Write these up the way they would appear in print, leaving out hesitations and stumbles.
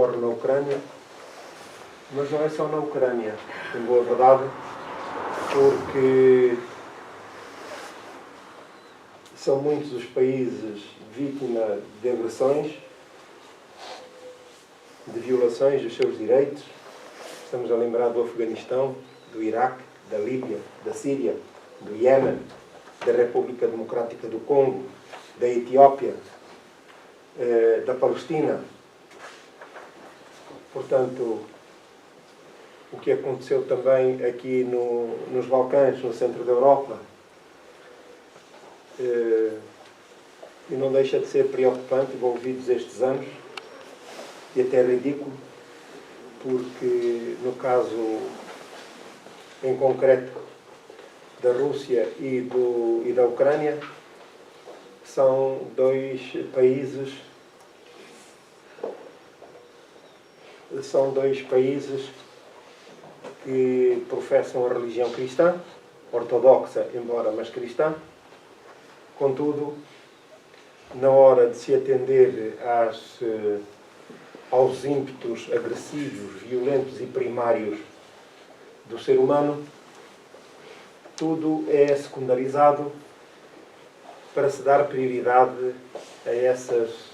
ocorre na Ucrânia, mas não é só na Ucrânia, em boa verdade, porque são muitos os países vítimas de agressões, de violações dos seus direitos. Estamos a lembrar do Afeganistão, do Iraque, da Líbia, da Síria, do Iêmen, da República Democrática do Congo, da Etiópia, da Palestina. Portanto, o que aconteceu também aqui nos Balcãs, no centro da Europa, e não deixa de ser preocupante, envolvidos estes anos, e até ridículo, porque no caso em concreto da Rússia e da Ucrânia, são dois países que professam a religião cristã, ortodoxa, embora mas cristã. Contudo, na hora de se atender aos ímpetos agressivos, violentos e primários do ser humano, tudo é secundarizado para se dar prioridade a esses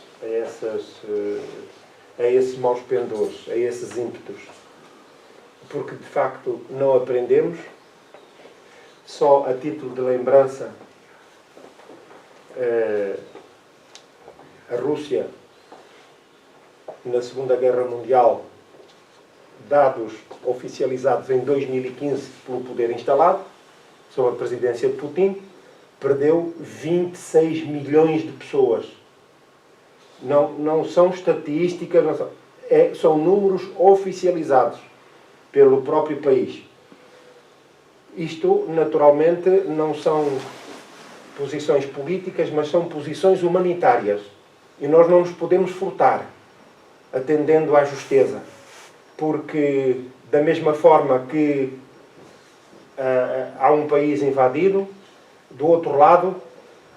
maus pendores, a esses ímpetos. Porque, de facto, não aprendemos. Só a título de lembrança, a Rússia, na Segunda Guerra Mundial, dados oficializados em 2015 pelo poder instalado, sob a presidência de Putin, perdeu 26 milhões de pessoas. Não são estatísticas, são números oficializados pelo próprio país. Isto, naturalmente, não são posições políticas, mas são posições humanitárias. E nós não nos podemos furtar, atendendo à justeza. Porque, da mesma forma que há um país invadido, do outro lado,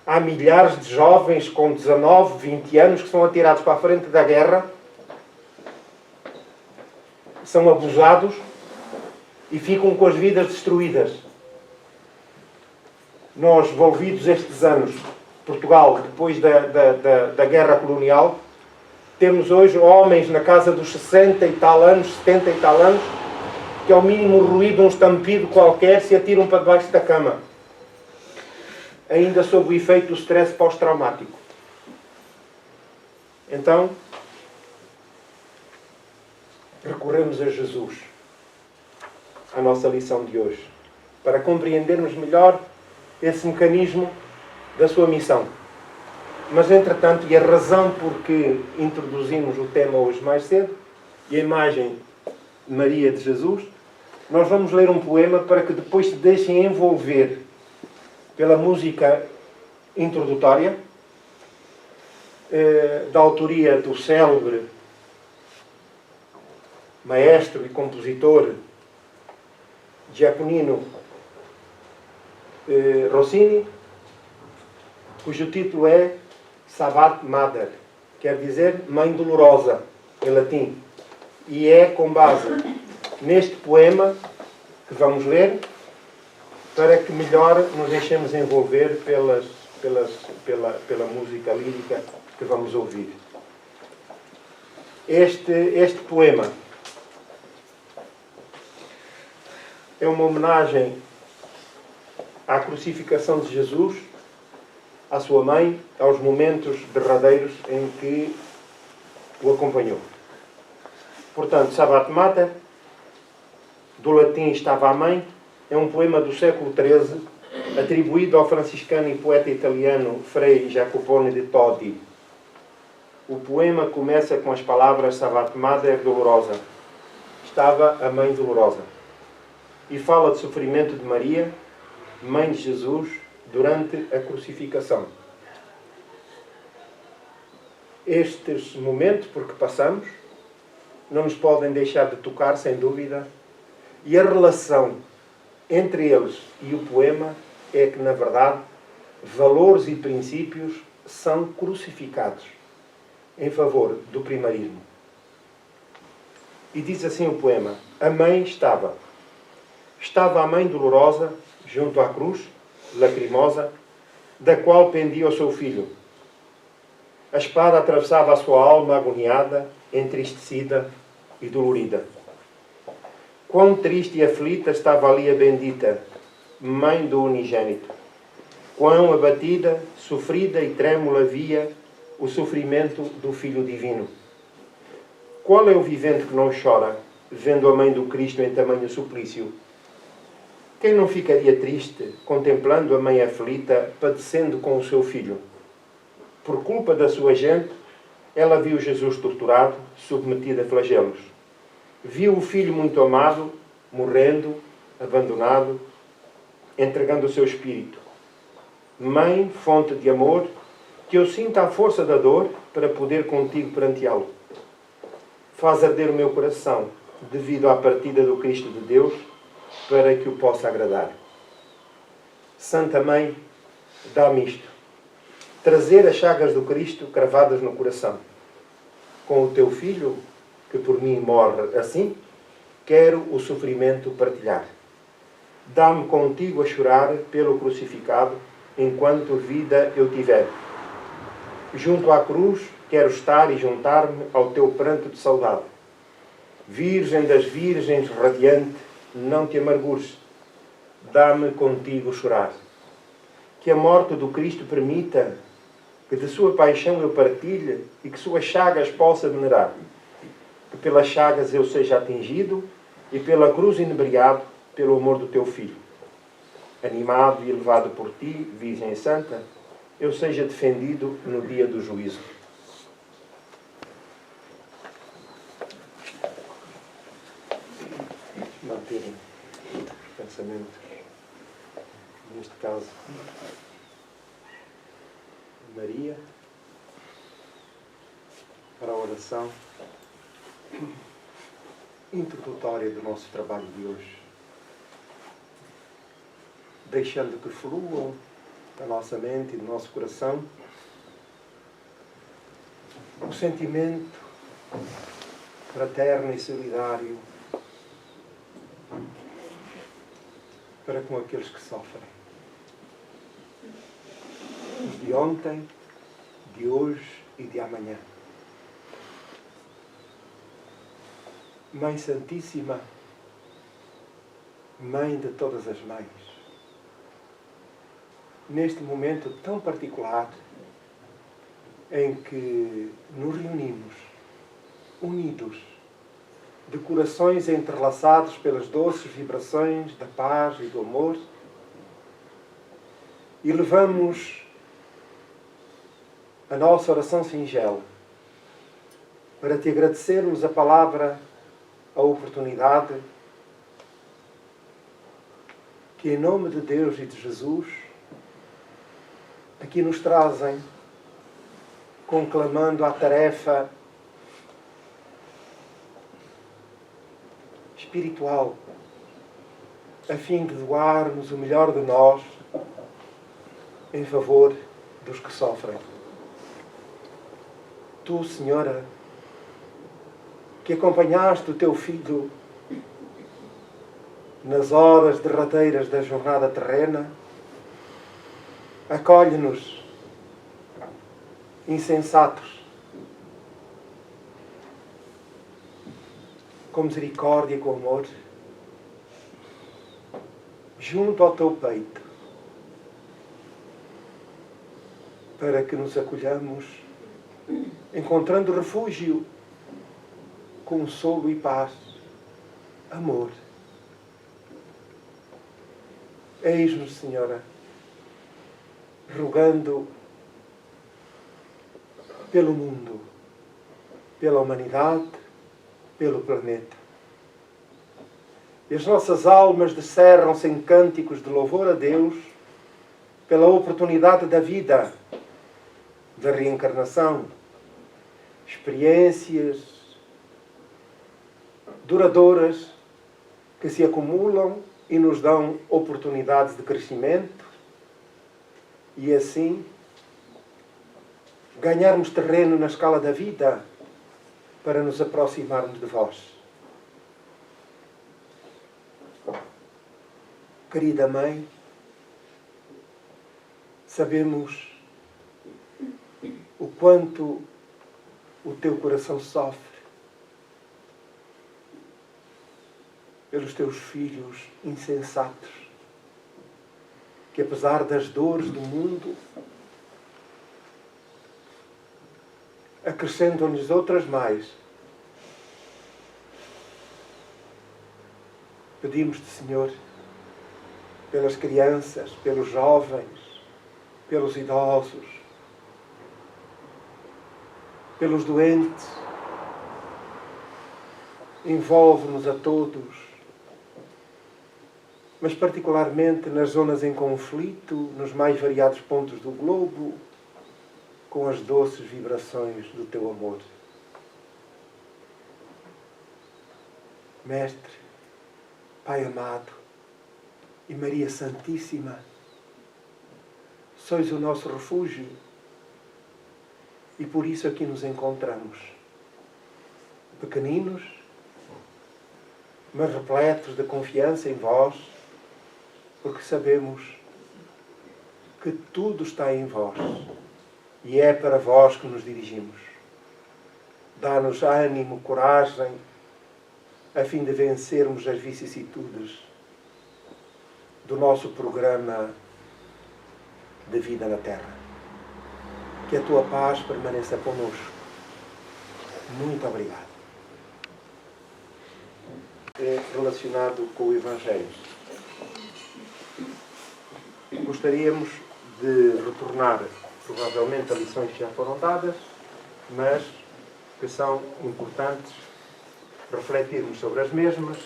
há milhares de jovens com 19, 20 anos que são atirados para a frente da guerra, são abusados e ficam com as vidas destruídas. Nós, envolvidos estes anos, Portugal, depois da guerra colonial, temos hoje homens na casa dos 60 e tal anos, 70 e tal anos, que ao mínimo ruído, um estampido qualquer, se atiram para debaixo da cama. Ainda sob o efeito do stress pós-traumático. Então, recorremos a Jesus, a nossa lição de hoje, para compreendermos melhor esse mecanismo da sua missão. Mas, entretanto, e a razão por que introduzimos o tema hoje mais cedo, e a imagem de Maria de Jesus, nós vamos ler um poema para que depois se deixem envolver pela música introdutória, da autoria do célebre maestro e compositor Giacomino Rossini, cujo título é Stabat Mater, quer dizer Mãe Dolorosa, em latim. E é com base neste poema que vamos ler, para que melhor nos deixemos envolver pela música lírica que vamos ouvir. Este poema é uma homenagem à crucificação de Jesus, à sua mãe, aos momentos derradeiros em que o acompanhou. Portanto, Stabat Mater, do latim estava a mãe, é um poema do século XIII, atribuído ao franciscano e poeta italiano Frei Jacopone de Todi. O poema começa com as palavras Stabat Mater Dolorosa. Estava a mãe dolorosa. E fala de sofrimento de Maria, mãe de Jesus, durante a crucificação. Estes momentos, porque passamos, não nos podem deixar de tocar, sem dúvida, e a relação entre eles e o poema é que, na verdade, valores e princípios são crucificados em favor do primarismo. E diz assim o poema: a mãe estava. Estava a mãe dolorosa, junto à cruz, lacrimosa, da qual pendia o seu filho. A espada atravessava a sua alma agoniada, entristecida e dolorida. Quão triste e aflita estava ali a bendita, mãe do unigênito. Quão abatida, sofrida e trêmula via o sofrimento do Filho Divino. Qual é o vivente que não chora, vendo a mãe do Cristo em tamanho suplício? Quem não ficaria triste, contemplando a mãe aflita, padecendo com o seu filho? Por culpa da sua gente, ela viu Jesus torturado, submetido a flagelos. Viu o filho muito amado, morrendo, abandonado, entregando o seu espírito. Mãe, fonte de amor, que eu sinta a força da dor para poder contigo pranteá-lo. Faz arder o meu coração, devido à partida do Cristo de Deus, para que o possa agradar. Santa Mãe, dá-me isto. Trazer as chagas do Cristo cravadas no coração. Com o teu Filho, que por mim morre assim, quero o sofrimento partilhar. Dá-me contigo a chorar pelo crucificado, enquanto vida eu tiver. Junto à cruz, quero estar e juntar-me ao teu pranto de saudade. Virgem das virgens, radiante, não te amargures. Dá-me contigo chorar. Que a morte do Cristo permita que de sua paixão eu partilhe e que suas chagas possa venerar. Que pelas chagas eu seja atingido e pela cruz inebriado pelo amor do teu Filho. Animado e elevado por ti, Virgem Santa, eu seja defendido no dia do juízo. Manterem os pensamentos, neste caso, Maria, para a oração introdutória do nosso trabalho de hoje, deixando que fluam da nossa mente e do nosso coração o sentimento fraterno e solidário para com aqueles que sofrem. Os de ontem, de hoje e de amanhã. Mãe Santíssima, Mãe de todas as mães, neste momento tão particular em que nos reunimos, unidos, de corações entrelaçados pelas doces vibrações da paz e do amor, e levamos a nossa oração singela para te agradecermos a palavra, a oportunidade que, em nome de Deus e de Jesus, aqui nos trazem, conclamando a tarefa espiritual, a fim de doarmos o melhor de nós em favor dos que sofrem. Tu, Senhora, que acompanhaste o teu Filho nas horas derradeiras da jornada terrena, acolhe-nos, insensatos, com misericórdia e com amor, junto ao teu peito, para que nos acolhamos, encontrando refúgio, consolo e paz, amor. Eis-nos, Senhora, rogando pelo mundo, pela humanidade, pelo planeta. E as nossas almas descerram-se em cânticos de louvor a Deus pela oportunidade da vida, da reencarnação, experiências duradouras que se acumulam e nos dão oportunidades de crescimento e assim ganharmos terreno na escala da vida para nos aproximarmos de vós. querida Mãe, sabemos o quanto o teu coração sofre pelos teus filhos insensatos, que apesar das dores do mundo, acrescentam-lhes outras mais. Pedimos-te, Senhor, pelas crianças, pelos jovens, pelos idosos, pelos doentes. Envolve-nos a todos, mas particularmente nas zonas em conflito, nos mais variados pontos do globo, com as doces vibrações do teu amor. Mestre, Pai amado e Maria Santíssima, sois o nosso refúgio e por isso aqui nos encontramos, pequeninos, mas repletos de confiança em vós, porque sabemos que tudo está em vós e é para vós que nos dirigimos. Dá-nos ânimo, coragem, a fim de vencermos as vicissitudes do nosso programa de vida na Terra. Que a tua paz permaneça connosco. Muito obrigado. É relacionado com o Evangelho. Gostaríamos de retornar, provavelmente, a lições que já foram dadas, mas que são importantes refletirmos sobre as mesmas,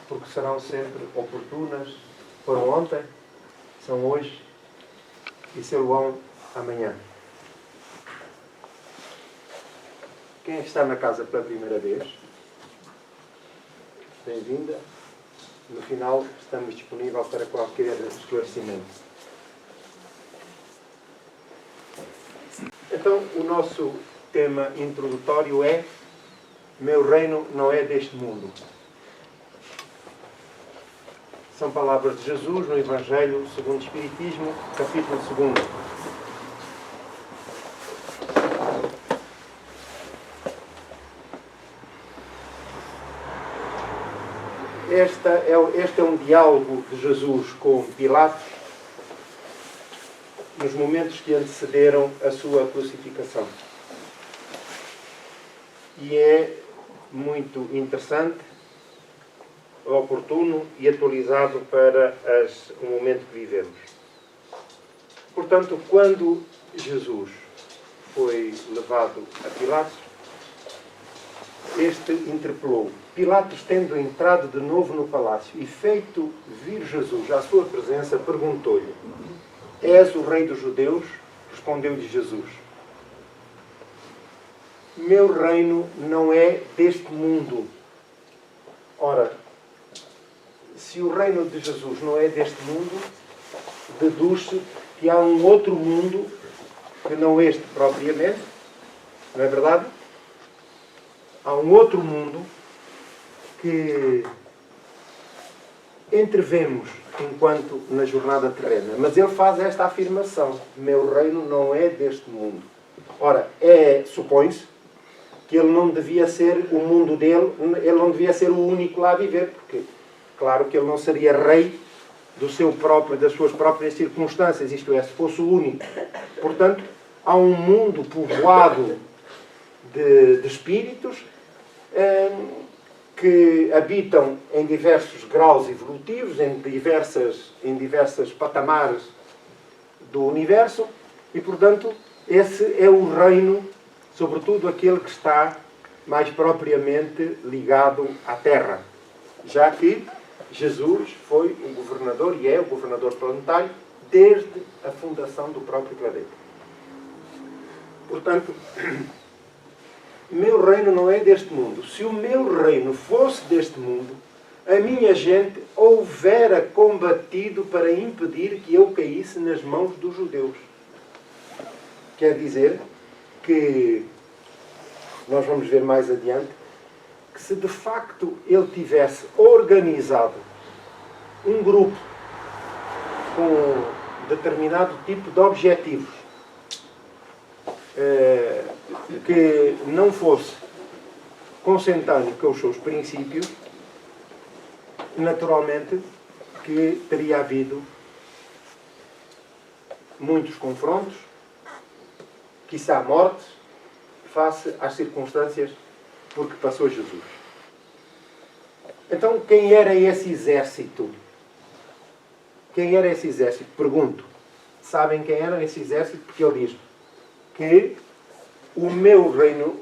porque serão sempre oportunas. Foram ontem, são hoje e serão amanhã. Quem está na casa pela primeira vez, bem-vinda. No final, estamos disponíveis para qualquer esclarecimento. Então, o nosso tema introdutório é: meu reino não é deste mundo. São palavras de Jesus no Evangelho segundo o Espiritismo, capítulo 2. Este é um diálogo de Jesus com Pilatos nos momentos que antecederam a sua crucificação. E é muito interessante, oportuno e atualizado para o momento que vivemos. Portanto, quando Jesus foi levado a Pilatos, este interpelou. Pilatos, tendo entrado de novo no palácio e feito vir Jesus à sua presença, perguntou-lhe: És o rei dos judeus? Respondeu-lhe Jesus: meu reino não é deste mundo. Ora, se o reino de Jesus não é deste mundo, deduz-se que há um outro mundo que não este propriamente, não é verdade? Há um outro mundo que entrevemos enquanto na jornada terrena. Mas ele faz esta afirmação: meu reino não é deste mundo. Ora, supõe-se que ele não devia ser o mundo dele, ele não devia ser o único lá a viver, porque, claro que ele não seria rei do seu próprio, das suas próprias circunstâncias, isto é, se fosse o único. Portanto, há um mundo povoado de espíritos que habitam em diversos graus evolutivos, em diversas patamares do universo, e, portanto, esse é o reino, sobretudo aquele que está mais propriamente ligado à Terra, já que Jesus foi o governador e é o governador planetário desde a fundação do próprio planeta. Portanto, meu reino não é deste mundo. Se o meu reino fosse deste mundo, a minha gente houvera combatido para impedir que eu caísse nas mãos dos judeus. Quer dizer que, nós vamos ver mais adiante, que se de facto ele tivesse organizado um grupo com determinado tipo de objetivos que não fosse consentâneo com os seus princípios, naturalmente que teria havido muitos confrontos, quiçá mortes, face às circunstâncias por que passou Jesus. Então, quem era esse exército? Quem era esse exército? Pergunto. Sabem quem era esse exército? Porque ele diz que o meu reino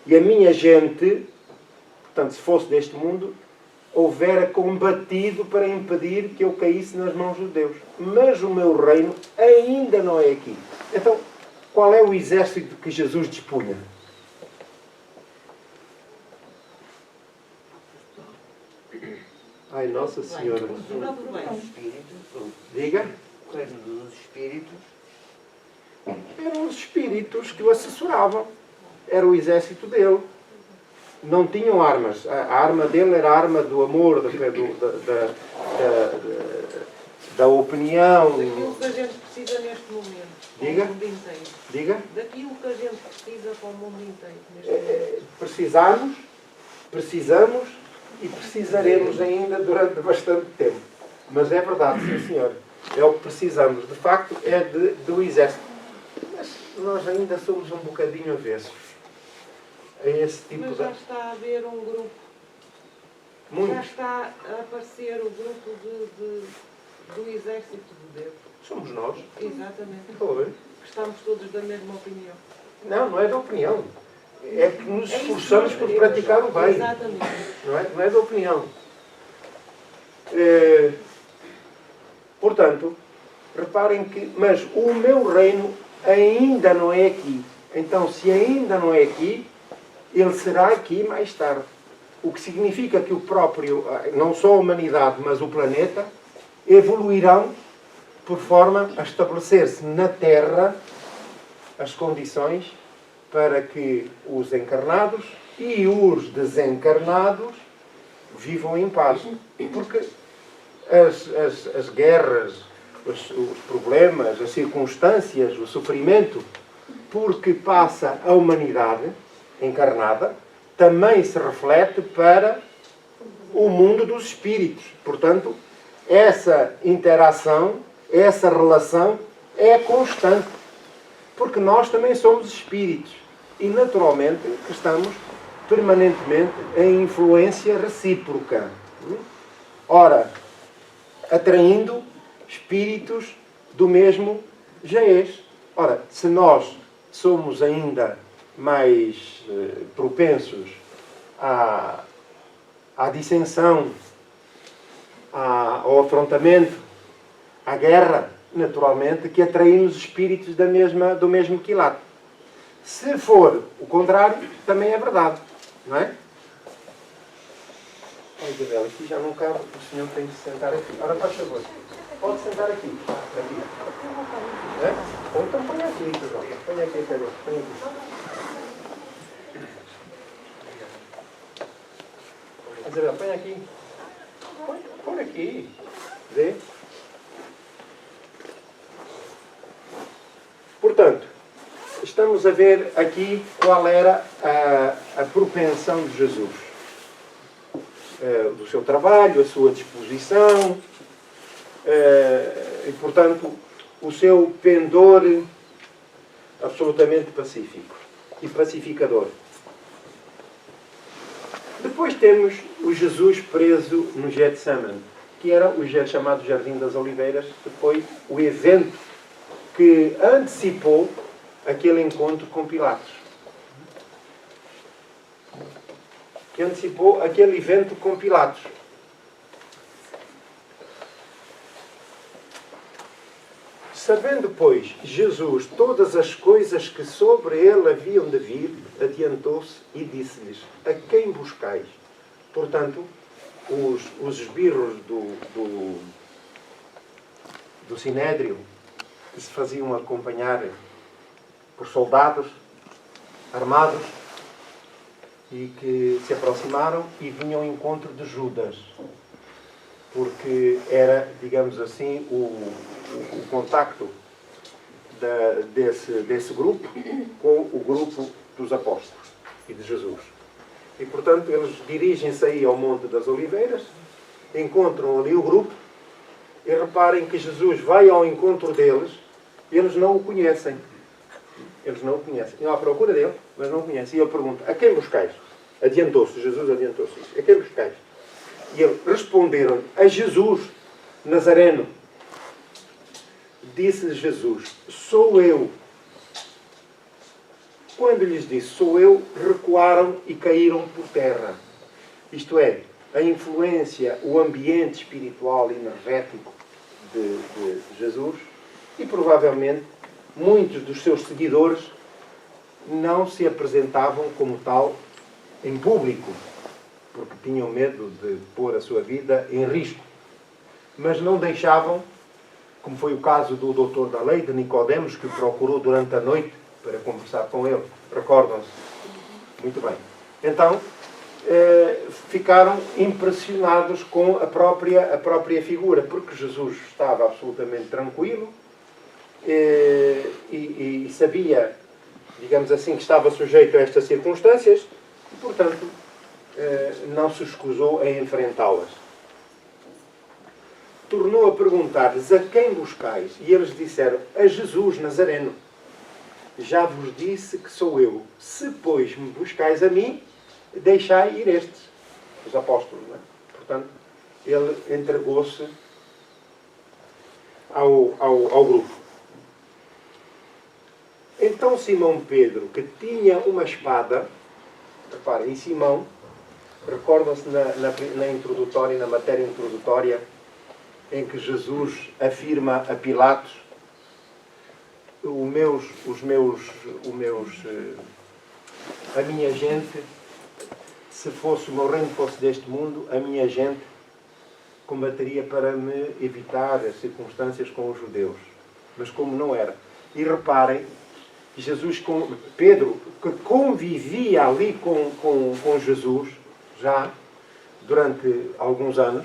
e a minha gente, portanto, se fosse deste mundo, houvera combatido para impedir que eu caísse nas mãos dos judeus. Mas o meu reino ainda não é aqui. Então, qual é o exército que Jesus dispunha? Ai, Nossa Senhora. Diga. O reino dos espíritos. Eram os espíritos que o assessoravam. Era o exército dele. Não tinham armas. A arma dele era a arma do amor, da opinião. Daquilo que a gente precisa neste momento. Diga. Para o mundo inteiro. Diga. Daquilo que a gente precisa para o mundo inteiro neste momento. Precisamos e precisaremos ainda durante bastante tempo. Mas é verdade, sim senhor. É o que precisamos. De facto, é do exército. Mas nós ainda somos um bocadinho avessos a esse tipo Mas de... já está a haver um grupo. Muito. Já está a aparecer o grupo do exército de Deus. Somos nós. Exatamente. Foi. Que estamos todos da mesma opinião. Não é da opinião. É que nos É isso esforçamos que por nós praticar o queremos. bem. Exatamente. Não é da opinião. Portanto, reparem que... Mas o meu reino ainda não é aqui. Então, se ainda não é aqui, ele será aqui mais tarde. O que significa que o próprio, não só a humanidade, mas o planeta, evoluirão por forma a estabelecer-se na Terra as condições para que os encarnados e os desencarnados vivam em paz. Porque as guerras, os problemas, as circunstâncias, o sofrimento, porque passa a humanidade encarnada, também se reflete para o mundo dos espíritos. Portanto, essa interação, essa relação é constante. Porque nós também somos espíritos. E, naturalmente, que estamos permanentemente em influência recíproca. Ora, atraindo espíritos do mesmo jaez. Ora, se nós somos ainda mais propensos à dissensão, ao afrontamento, à guerra, naturalmente, que atraímos espíritos do mesmo quilate. Se for o contrário, também é verdade. Não é? Olha, Isabel, aqui já não cabe, o senhor tem que sentar aqui. Ora, faz favor. Pode sentar aqui. Aqui. É? Ou então põe aqui, Isabel. Põe aqui a cadeira. Põe aqui. Isabel, põe aqui. Põe aqui. Vê? Portanto, estamos a ver aqui qual era a propensão de Jesus. Do seu trabalho, a sua disposição, e, portanto, o seu pendor absolutamente pacífico e pacificador. Depois temos o Jesus preso no Getsemane, que era o chamado Jardim das Oliveiras, que foi o evento que antecipou aquele encontro com Pilatos. Que antecipou aquele evento com Pilatos. Sabendo, pois, Jesus todas as coisas que sobre ele haviam de vir, adiantou-se e disse-lhes: a quem buscais? Portanto, os esbirros do Sinédrio, que se faziam acompanhar por soldados armados e que se aproximaram e vinham ao encontro de Judas. porque era, digamos assim, o contacto desse grupo com o grupo dos apóstolos e de Jesus. E, portanto, eles dirigem-se aí ao Monte das Oliveiras, encontram ali o grupo, e reparem que Jesus vai ao encontro deles, eles não o conhecem. Eles não o conhecem. Estão à procura dele, mas não o conhecem. E ele pergunta, a quem buscais? Adiantou-se, Jesus adiantou-se. A quem buscais? E eles responderam, a Jesus, Nazareno. Disse Jesus, sou eu. Quando lhes disse, sou eu, recuaram e caíram por terra. Isto é, a influência, o ambiente espiritual e energético de Jesus, e provavelmente muitos dos seus seguidores não se apresentavam como tal em público, porque tinham medo de pôr a sua vida em risco. Mas não deixavam, como foi o caso do doutor da lei, de Nicodemos, que o procurou durante a noite para conversar com ele. Recordam-se? Muito bem. Então, ficaram impressionados com a própria figura, porque Jesus estava absolutamente tranquilo e sabia, digamos assim, que estava sujeito a estas circunstâncias e, portanto, não se escusou em enfrentá-las. Tornou a perguntar-lhes, a quem buscais? E eles disseram, a Jesus Nazareno. Já vos disse que sou eu. Se, pois, me buscais a mim, deixai ir estes, os apóstolos. Não é? Portanto, ele entregou-se ao grupo. Então Simão Pedro, que tinha uma espada, reparem, em Simão, recordam-se na introdutória, na matéria introdutória, em que Jesus afirma a Pilatos, a minha gente, se fosse o meu reino fosse deste mundo, a minha gente combateria para me evitar as circunstâncias com os judeus. Mas como não era. E reparem, Jesus, Pedro, que convivia ali com Jesus, já durante alguns anos,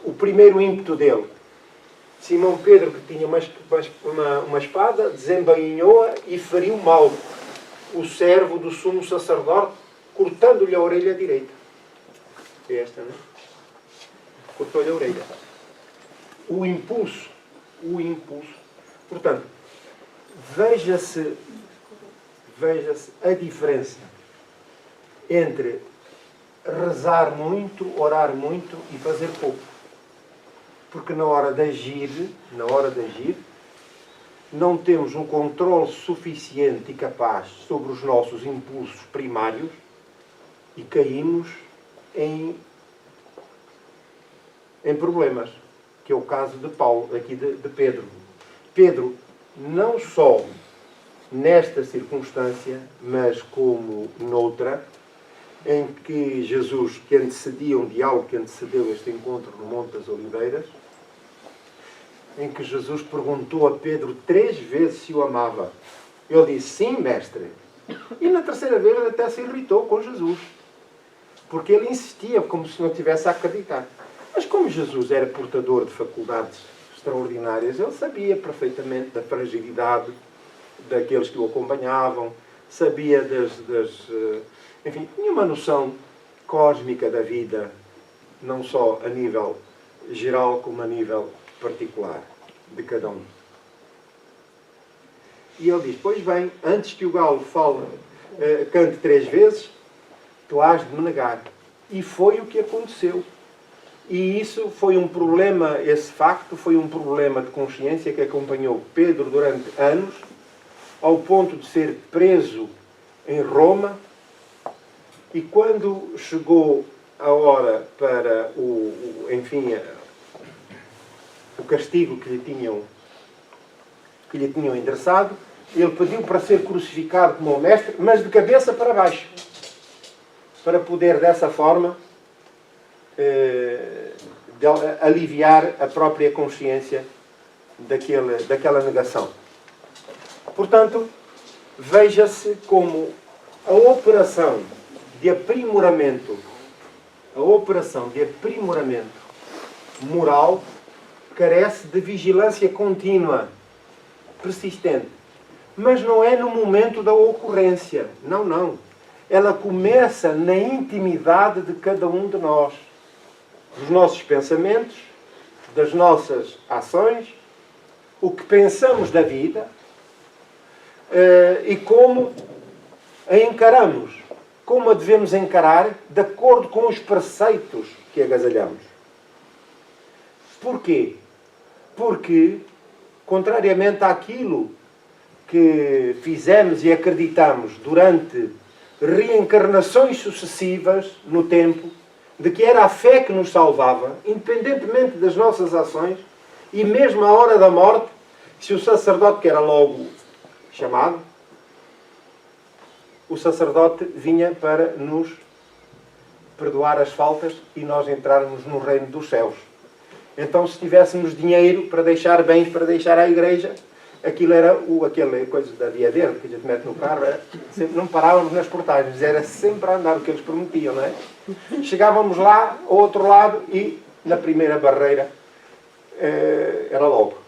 o primeiro ímpeto dele, Simão Pedro, que tinha uma espada, desembainhou-a e feriu mal o servo do sumo sacerdote, cortando-lhe a orelha direita. É esta, não é? Cortou-lhe a orelha. O impulso. Portanto, veja-se a diferença entre rezar muito, orar muito e fazer pouco. Porque na hora de agir, não temos um controle suficiente e capaz sobre os nossos impulsos primários e caímos em problemas, que é o caso de Paulo, aqui de Pedro. Pedro, não só nesta circunstância, mas como noutra, em que Jesus, que antecedia um diálogo que antecedeu este encontro no Monte das Oliveiras, em que Jesus perguntou a Pedro 3 vezes se o amava. Ele disse, sim, mestre. E na terceira vez ele até se irritou com Jesus, porque ele insistia como se não tivesse a acreditar. Mas como Jesus era portador de faculdades extraordinárias, ele sabia perfeitamente da fragilidade daqueles que o acompanhavam, sabia enfim, tinha uma noção cósmica da vida, não só a nível geral, como a nível particular de cada um. E ele diz, pois bem, antes que o galo cante 3 vezes, tu has de me negar. E foi o que aconteceu. E isso foi um problema, esse facto foi um problema de consciência que acompanhou Pedro durante anos, ao ponto de ser preso em Roma. E quando chegou a hora para o castigo que lhe tinham endereçado, ele pediu para ser crucificado como o mestre, mas de cabeça para baixo, para poder dessa forma aliviar a própria consciência daquela negação. Portanto, veja-se como a operação de aprimoramento moral carece de vigilância contínua, persistente. Mas não é no momento da ocorrência. Não, não. Ela começa na intimidade de cada um de nós. Dos nossos pensamentos, das nossas ações, o que pensamos da vida e como a encaramos. Como a devemos encarar de acordo com os preceitos que agasalhamos. Porquê? Porque, contrariamente àquilo que fizemos e acreditamos durante reencarnações sucessivas no tempo, de que era a fé que nos salvava, independentemente das nossas ações, e mesmo à hora da morte, se o sacerdote, que era logo chamado, o sacerdote vinha para nos perdoar as faltas e nós entrarmos no reino dos céus. Então, se tivéssemos dinheiro para deixar bens, para deixar à igreja, aquilo era aquela coisa da via verde que a gente mete no carro, sempre, não parávamos nas portagens, era sempre a andar o que eles prometiam, não é? Chegávamos lá, ao outro lado, e na primeira barreira era logo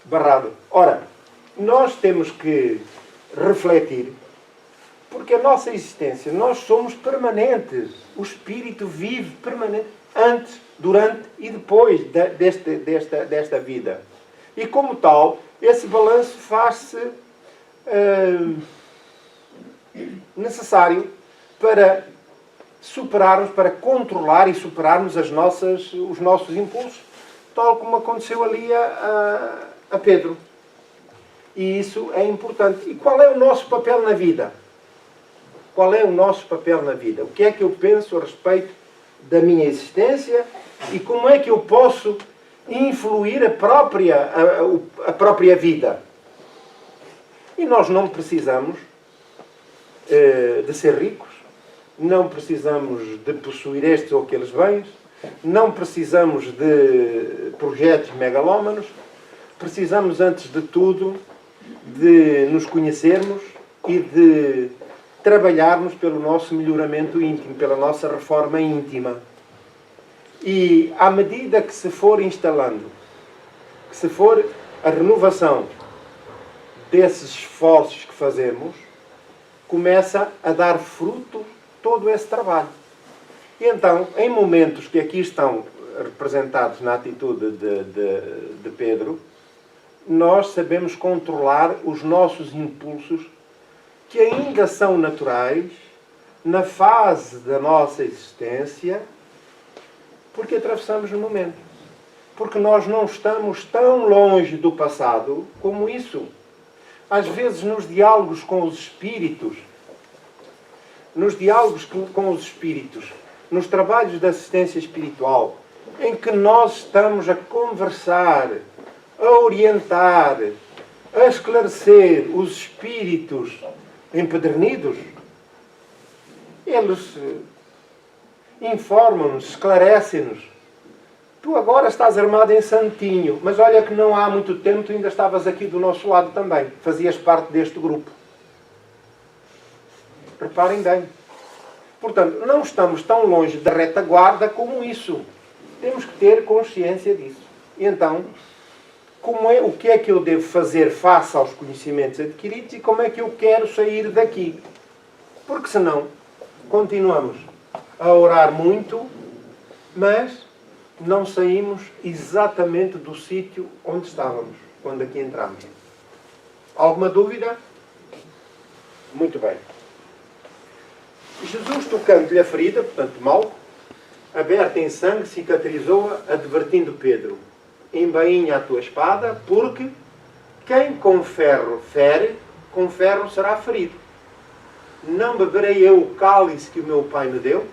barrado. Ora, nós temos que refletir, porque a nossa existência, nós somos permanentes. O Espírito vive permanente, antes, durante e depois desta vida. E como tal, esse balanço faz-se necessário para superarmos, para controlar e superarmos os nossos impulsos, tal como aconteceu ali a Pedro. E isso é importante. E qual é o nosso papel na vida? Qual é o nosso papel na vida? O que é que eu penso a respeito da minha existência e como é que eu posso influir a própria vida? E nós não precisamos de ser ricos, não precisamos de possuir estes ou aqueles bens, não precisamos de projetos megalómanos, precisamos, antes de tudo, de nos conhecermos e de trabalharmos pelo nosso melhoramento íntimo, pela nossa reforma íntima. E à medida que se for instalando, que se for a renovação desses esforços que fazemos, começa a dar fruto todo esse trabalho. E então, em momentos que aqui estão representados na atitude de Pedro, nós sabemos controlar os nossos impulsos, que ainda são naturais, na fase da nossa existência, porque atravessamos o momento. Porque nós não estamos tão longe do passado como isso. Às vezes, nos diálogos com os espíritos, nos trabalhos de assistência espiritual, em que nós estamos a conversar, a orientar, a esclarecer os espíritos empedernidos, eles informam-nos, esclarecem-nos. Tu agora estás armado em santinho, mas olha que não há muito tempo tu ainda estavas aqui do nosso lado também. Fazias parte deste grupo. Reparem bem. Portanto, não estamos tão longe da retaguarda como isso. Temos que ter consciência disso. E então, o que é que eu devo fazer face aos conhecimentos adquiridos e como é que eu quero sair daqui? Porque senão, continuamos a orar muito, mas não saímos exatamente do sítio onde estávamos, quando aqui entramos. Alguma dúvida? Muito bem. Jesus, tocando-lhe a ferida, portanto mal, aberta em sangue, cicatrizou-a, advertindo Pedro: embainha a tua espada, porque quem com ferro fere, com ferro será ferido. Não beberei eu o cálice que o meu pai me deu?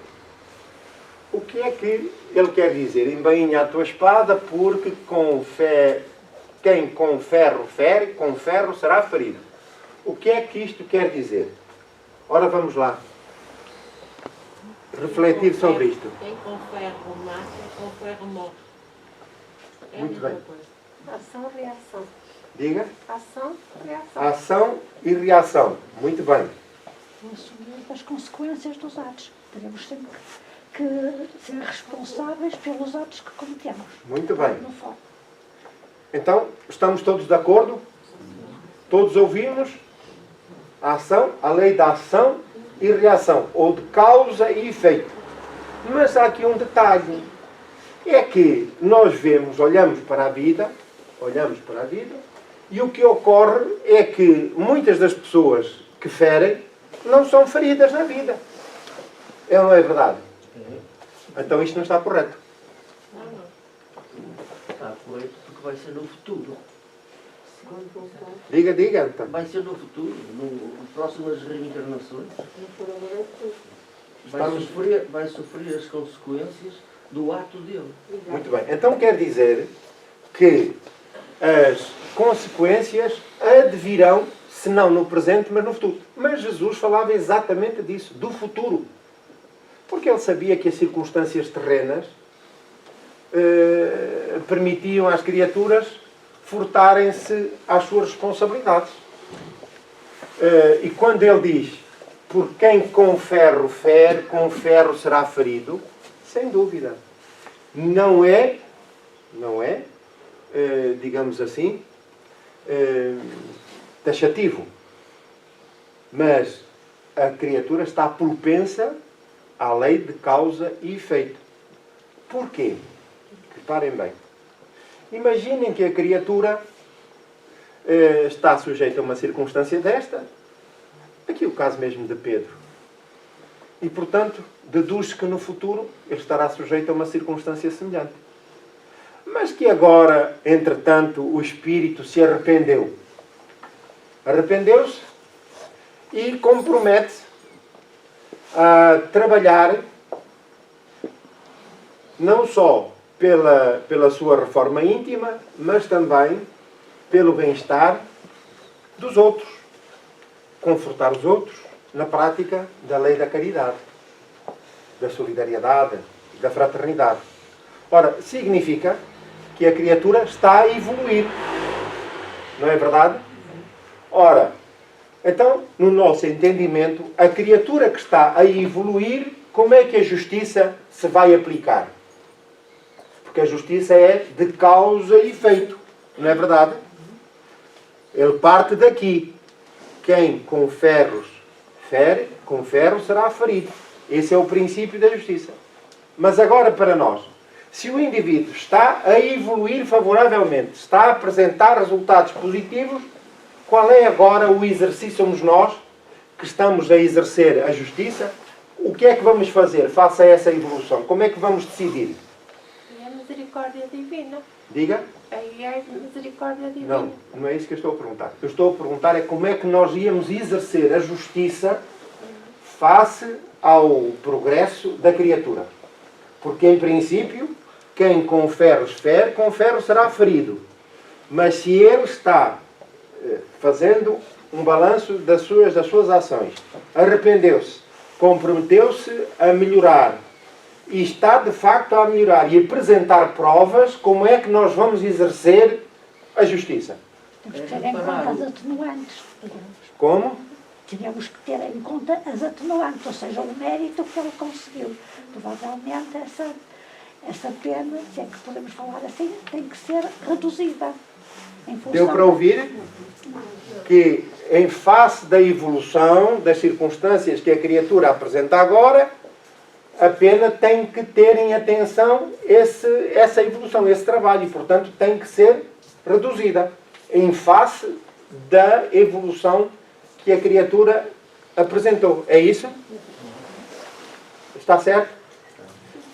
O que é que ele quer dizer? Embainha a tua espada, porque quem com ferro fere, com ferro será ferido. O que é que isto quer dizer? Ora, vamos lá refletir sobre isto. Quem com ferro mata, com ferro morre. É muito bem. Ação e reação. Diga. Ação e reação. Ação e reação. Muito bem. Assumir as consequências dos atos. Devemos sempre que ser responsáveis pelos atos que cometemos. Muito bem. No fora. Então, estamos todos de acordo? Todos ouvimos a ação, a lei da ação e reação, ou de causa e efeito. Mas há aqui um detalhe. É que nós vemos, olhamos para a vida, e o que ocorre é que muitas das pessoas que ferem não são feridas na vida. É ou não é verdade? Então isto não está correto. Está correto porque vai ser no futuro. Diga, então. Vai ser no futuro, nas próximas reencarnações. Vai sofrer as consequências do ato dele. Muito bem. Então quer dizer que as consequências advirão, se não no presente, mas no futuro. Mas Jesus falava exatamente disso, do futuro. Porque ele sabia que as circunstâncias terrenas permitiam às criaturas furtarem-se às suas responsabilidades. E quando ele diz, por quem com ferro fere, com ferro será ferido, sem dúvida. Não é, digamos assim, taxativo. Mas a criatura está propensa à lei de causa e efeito. Porquê? Reparem bem. Imaginem que a criatura está sujeita a uma circunstância desta. Aqui o caso mesmo de Pedro. E, portanto, deduz que no futuro ele estará sujeito a uma circunstância semelhante. Mas que agora, entretanto, o espírito se arrependeu. Arrependeu-se e compromete-se a trabalhar não só pela sua reforma íntima, mas também pelo bem-estar dos outros. Confortar os outros na prática da lei da caridade, da solidariedade, da fraternidade. Ora, significa que a criatura está a evoluir. Não é verdade? Ora, então, no nosso entendimento, a criatura que está a evoluir, como é que a justiça se vai aplicar? Porque a justiça é de causa e efeito. Não é verdade? Ele parte daqui. Quem com ferros fere, com ferro será ferido. Esse é o princípio da justiça. Mas agora para nós, se o indivíduo está a evoluir favoravelmente, está a apresentar resultados positivos, qual é agora o exercício? Somos nós que estamos a exercer a justiça. O que é que vamos fazer face a essa evolução? Como é que vamos decidir? É a misericórdia divina. Diga. Aí é a misericórdia divina. Não é isso que eu estou a perguntar. Eu estou a perguntar é como é que nós íamos exercer a justiça face ao progresso da criatura. Porque, em princípio, quem com ferros fere, com ferro será ferido. Mas se ele está fazendo um balanço das suas ações, arrependeu-se, comprometeu-se a melhorar, e está de facto a melhorar e apresentar provas, como é que nós vamos exercer a justiça? Temos que ter em conta as atenuantes. Como? Tínhamos que ter em conta as atenuantes, ou seja, o mérito que ele conseguiu. Provavelmente essa pena, se é que podemos falar assim, tem que ser reduzida. Em função... Deu para ouvir que, em face da evolução das circunstâncias que a criatura apresenta agora, a pena tem que ter em atenção essa evolução, esse trabalho, e, portanto, tem que ser reduzida em face da evolução que a criatura apresentou. É isso? Está certo?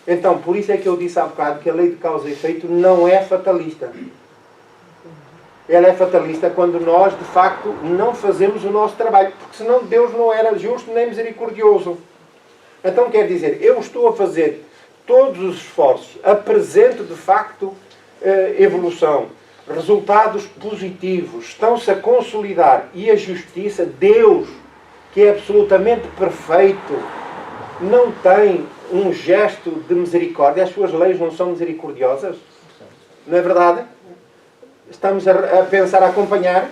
Então, por isso é que eu disse há bocado que a lei de causa e efeito não é fatalista. Ela é fatalista quando nós, de facto, não fazemos o nosso trabalho, porque senão Deus não era justo nem misericordioso. Então quer dizer, eu estou a fazer todos os esforços, apresento de facto evolução, resultados positivos, estão-se a consolidar, e a justiça, Deus, que é absolutamente perfeito, não tem um gesto de misericórdia. As suas leis não são misericordiosas? Não é verdade? Estamos a pensar, a acompanhar?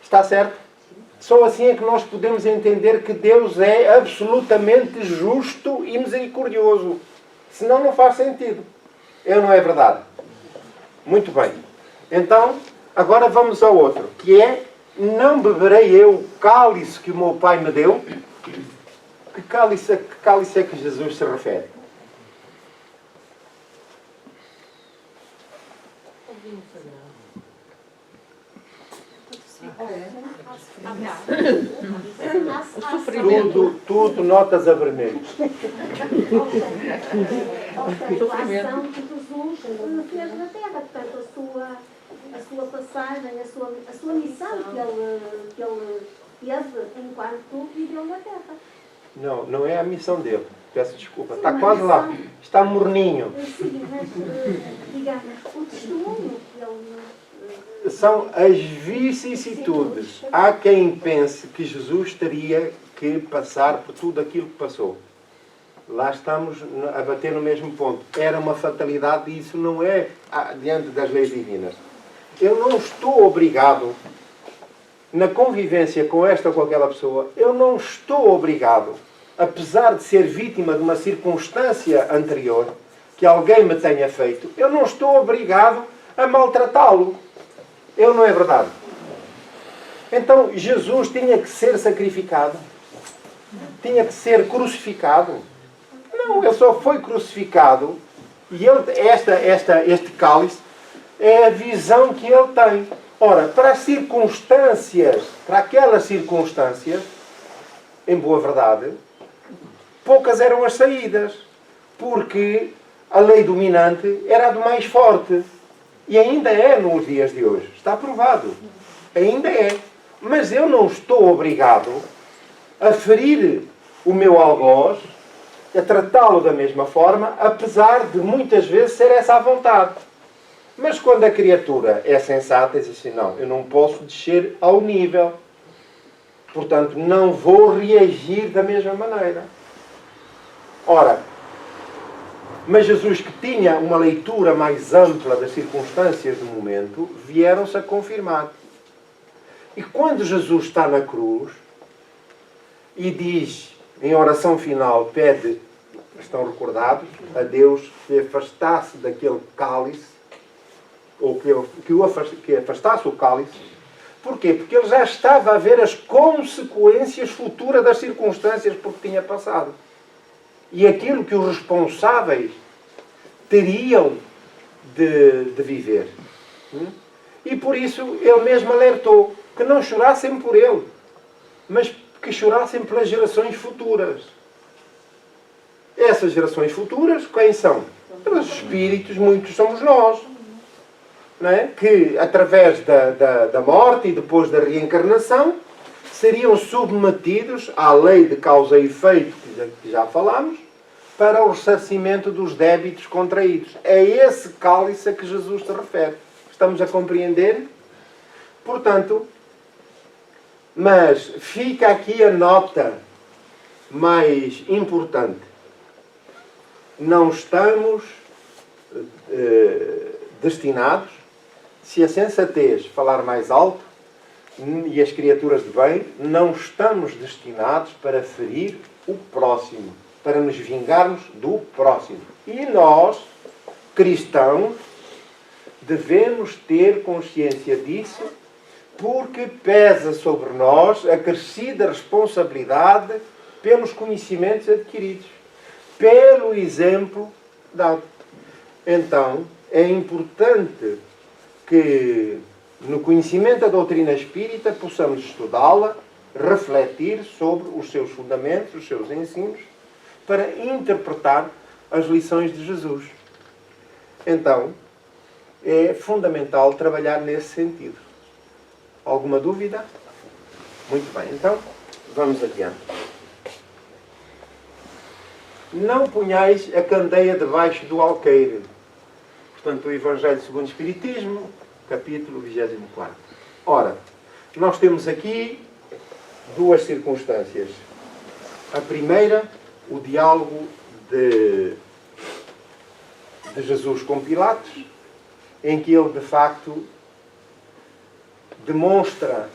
Está certo? Só assim é que nós podemos entender que Deus é absolutamente justo e misericordioso. Senão não faz sentido. Não é verdade? Muito bem. Então, agora vamos ao outro, que é: não beberei eu o cálice que o meu Pai me deu? Que cálice é que Jesus se refere? Tudo notas a vermelho. Ou seja, a ação que Jesus fez na Terra, portanto, a sua passagem, a sua missão que ele teve enquanto viveu na Terra. Não é a missão dele. Peço desculpa. Está quase lá. Está morninho. Sim, mas, digamos, o testemunho que ele... São as vicissitudes. Há quem pense que Jesus teria que passar por tudo aquilo que passou. Lá estamos a bater no mesmo ponto. Era uma fatalidade e isso não é diante das leis divinas. Eu não estou obrigado, na convivência com esta ou com aquela pessoa, eu não estou obrigado, apesar de ser vítima de uma circunstância anterior que alguém me tenha feito, eu não estou obrigado a maltratá-lo. Não é verdade? Então, Jesus tinha que ser sacrificado? Tinha que ser crucificado? Não, ele só foi crucificado e este cálice é a visão que ele tem. Ora, para as circunstâncias, para aquelas circunstâncias, em boa verdade, poucas eram as saídas, porque a lei dominante era a do mais forte. E ainda é nos dias de hoje. Está provado. Ainda é. Mas eu não estou obrigado a ferir o meu algoz, a tratá-lo da mesma forma, apesar de muitas vezes ser essa a vontade. Mas quando a criatura é sensata, diz assim: não, eu não posso descer ao nível. Portanto, não vou reagir da mesma maneira. Ora, mas Jesus, que tinha uma leitura mais ampla das circunstâncias do momento, vieram-se a confirmar. E quando Jesus está na cruz e diz, em oração final, pede, estão recordados, a Deus que afastasse daquele cálice, ou que afastasse o cálice. Porquê? Porque ele já estava a ver as consequências futuras das circunstâncias por que tinha passado. E aquilo que os responsáveis teriam de viver. E por isso ele mesmo alertou que não chorassem por ele, mas que chorassem pelas gerações futuras. Essas gerações futuras, quem são? Os espíritos, muitos somos nós. Não é? Que através da morte e depois da reencarnação seriam submetidos à lei de causa e efeito que já falámos, para o ressarcimento dos débitos contraídos. É esse cálice a que Jesus se refere. Estamos a compreender? Portanto, mas fica aqui a nota mais importante. Não estamos destinados, se a sensatez falar mais alto e as criaturas de bem, não estamos destinados para ferir o próximo, para nos vingarmos do próximo. E nós, cristãos, devemos ter consciência disso, porque pesa sobre nós a crescida responsabilidade pelos conhecimentos adquiridos, pelo exemplo dado. Então, é importante que, no conhecimento da doutrina espírita, possamos estudá-la, refletir sobre os seus fundamentos, os seus ensinos, para interpretar as lições de Jesus. Então, é fundamental trabalhar nesse sentido. Alguma dúvida? Muito bem, então, vamos adiante. Não ponhais a candeia debaixo do alqueire. Portanto, o Evangelho segundo o Espiritismo, capítulo 24. Ora, nós temos aqui duas circunstâncias. A primeira, o diálogo de Jesus com Pilatos, em que ele, de facto, demonstra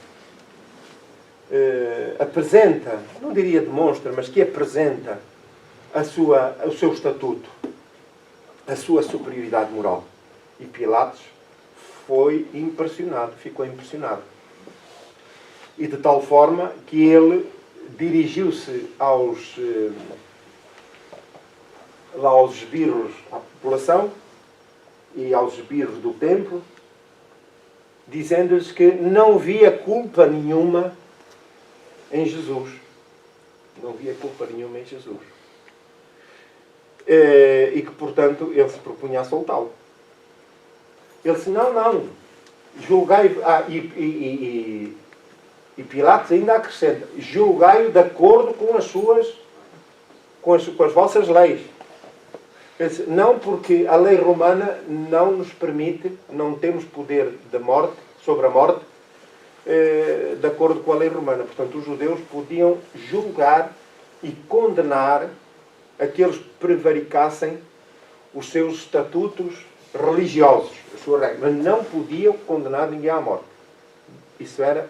apresenta, não diria demonstra, mas que apresenta o seu estatuto, a sua superioridade moral. E Pilatos foi impressionado, ficou impressionado. E de tal forma que ele dirigiu-se aos esbirros, à população e aos esbirros do templo, dizendo-lhes que não via culpa nenhuma em Jesus. Não via culpa nenhuma em Jesus. E que, portanto, ele se propunha a soltá-lo. Ele disse, não, julgai... E Pilatos ainda acrescenta, julgai-o de acordo com as vossas leis. Ele disse, não, porque a lei romana não nos permite, não temos poder de morte, sobre a morte, de acordo com a lei romana. Portanto, os judeus podiam julgar e condenar aqueles que prevaricassem os seus estatutos religiosos, as suas regras, mas não podiam condenar ninguém à morte. Isso era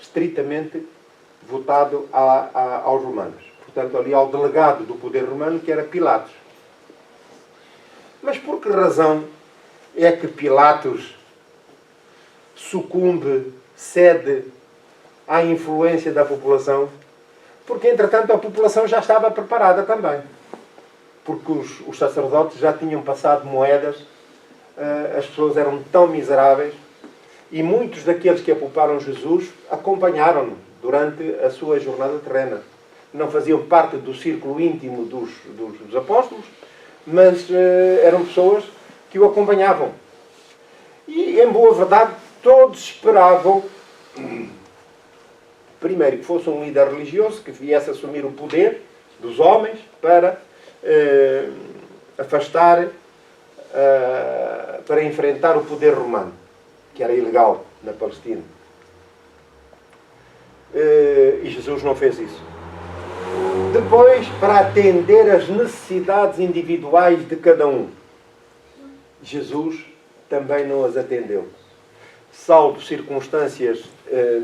estritamente votado aos romanos. Portanto, ali ao delegado do poder romano, que era Pilatos. Mas por que razão é que Pilatos sucumbe, cede à influência da população? Porque, entretanto, a população já estava preparada também. Porque os sacerdotes já tinham passado moedas, as pessoas eram tão miseráveis, e muitos daqueles que apalparam Jesus acompanharam-no durante a sua jornada terrena. Não faziam parte do círculo íntimo dos apóstolos, mas eram pessoas que o acompanhavam. E, em boa verdade, todos esperavam, primeiro, que fosse um líder religioso, que viesse assumir o poder dos homens para afastar, para enfrentar o poder romano, que era ilegal na Palestina. E Jesus não fez isso. Depois, para atender às necessidades individuais de cada um, Jesus também não as atendeu. Salvo circunstâncias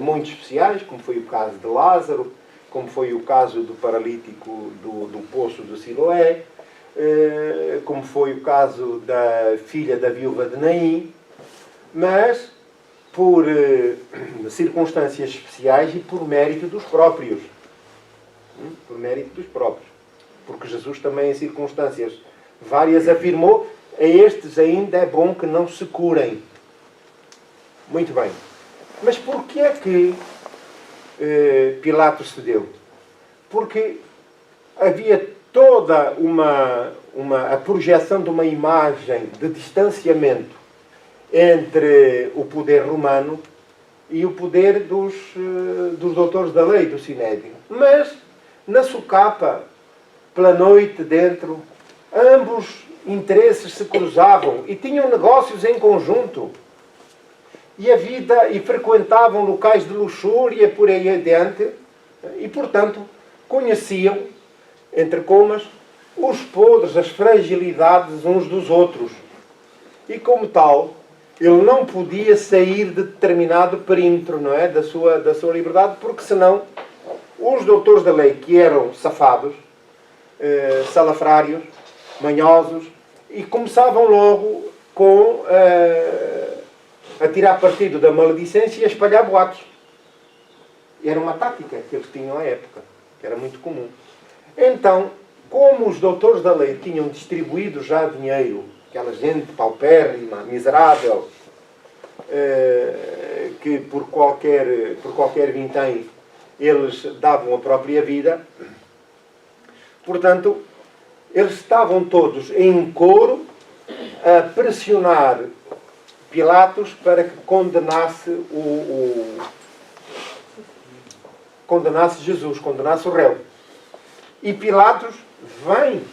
muito especiais, como foi o caso de Lázaro, como foi o caso do paralítico do poço de Siloé, como foi o caso da filha da viúva de Naim, mas por circunstâncias especiais e por mérito dos próprios. Por mérito dos próprios. Porque Jesus também, em circunstâncias várias, afirmou: a estes ainda é bom que não se curem. Muito bem. Mas porquê é que Pilatos cedeu? Porque havia toda a projeção de uma imagem de distanciamento entre o poder romano e o poder dos doutores da lei, do Sinédrio. Mas, na socapa, pela noite dentro, ambos interesses se cruzavam e tinham negócios em conjunto. E frequentavam locais de luxúria por aí adiante, e, portanto, conheciam, entre comas, os podres, as fragilidades uns dos outros. E, como tal, ele não podia sair de determinado perímetro, não é? da sua liberdade, porque senão os doutores da lei, que eram safados, salafrários, manhosos, e começavam logo com a tirar partido da maledicência e a espalhar boatos. Era uma tática que eles tinham à época, que era muito comum. Então, como os doutores da lei tinham distribuído já dinheiro, aquela gente paupérrima, miserável, que por qualquer vintém eles davam a própria vida, portanto, eles estavam todos em coro a pressionar Pilatos para que condenasse condenasse Jesus, condenasse o réu. E Pilatos vem.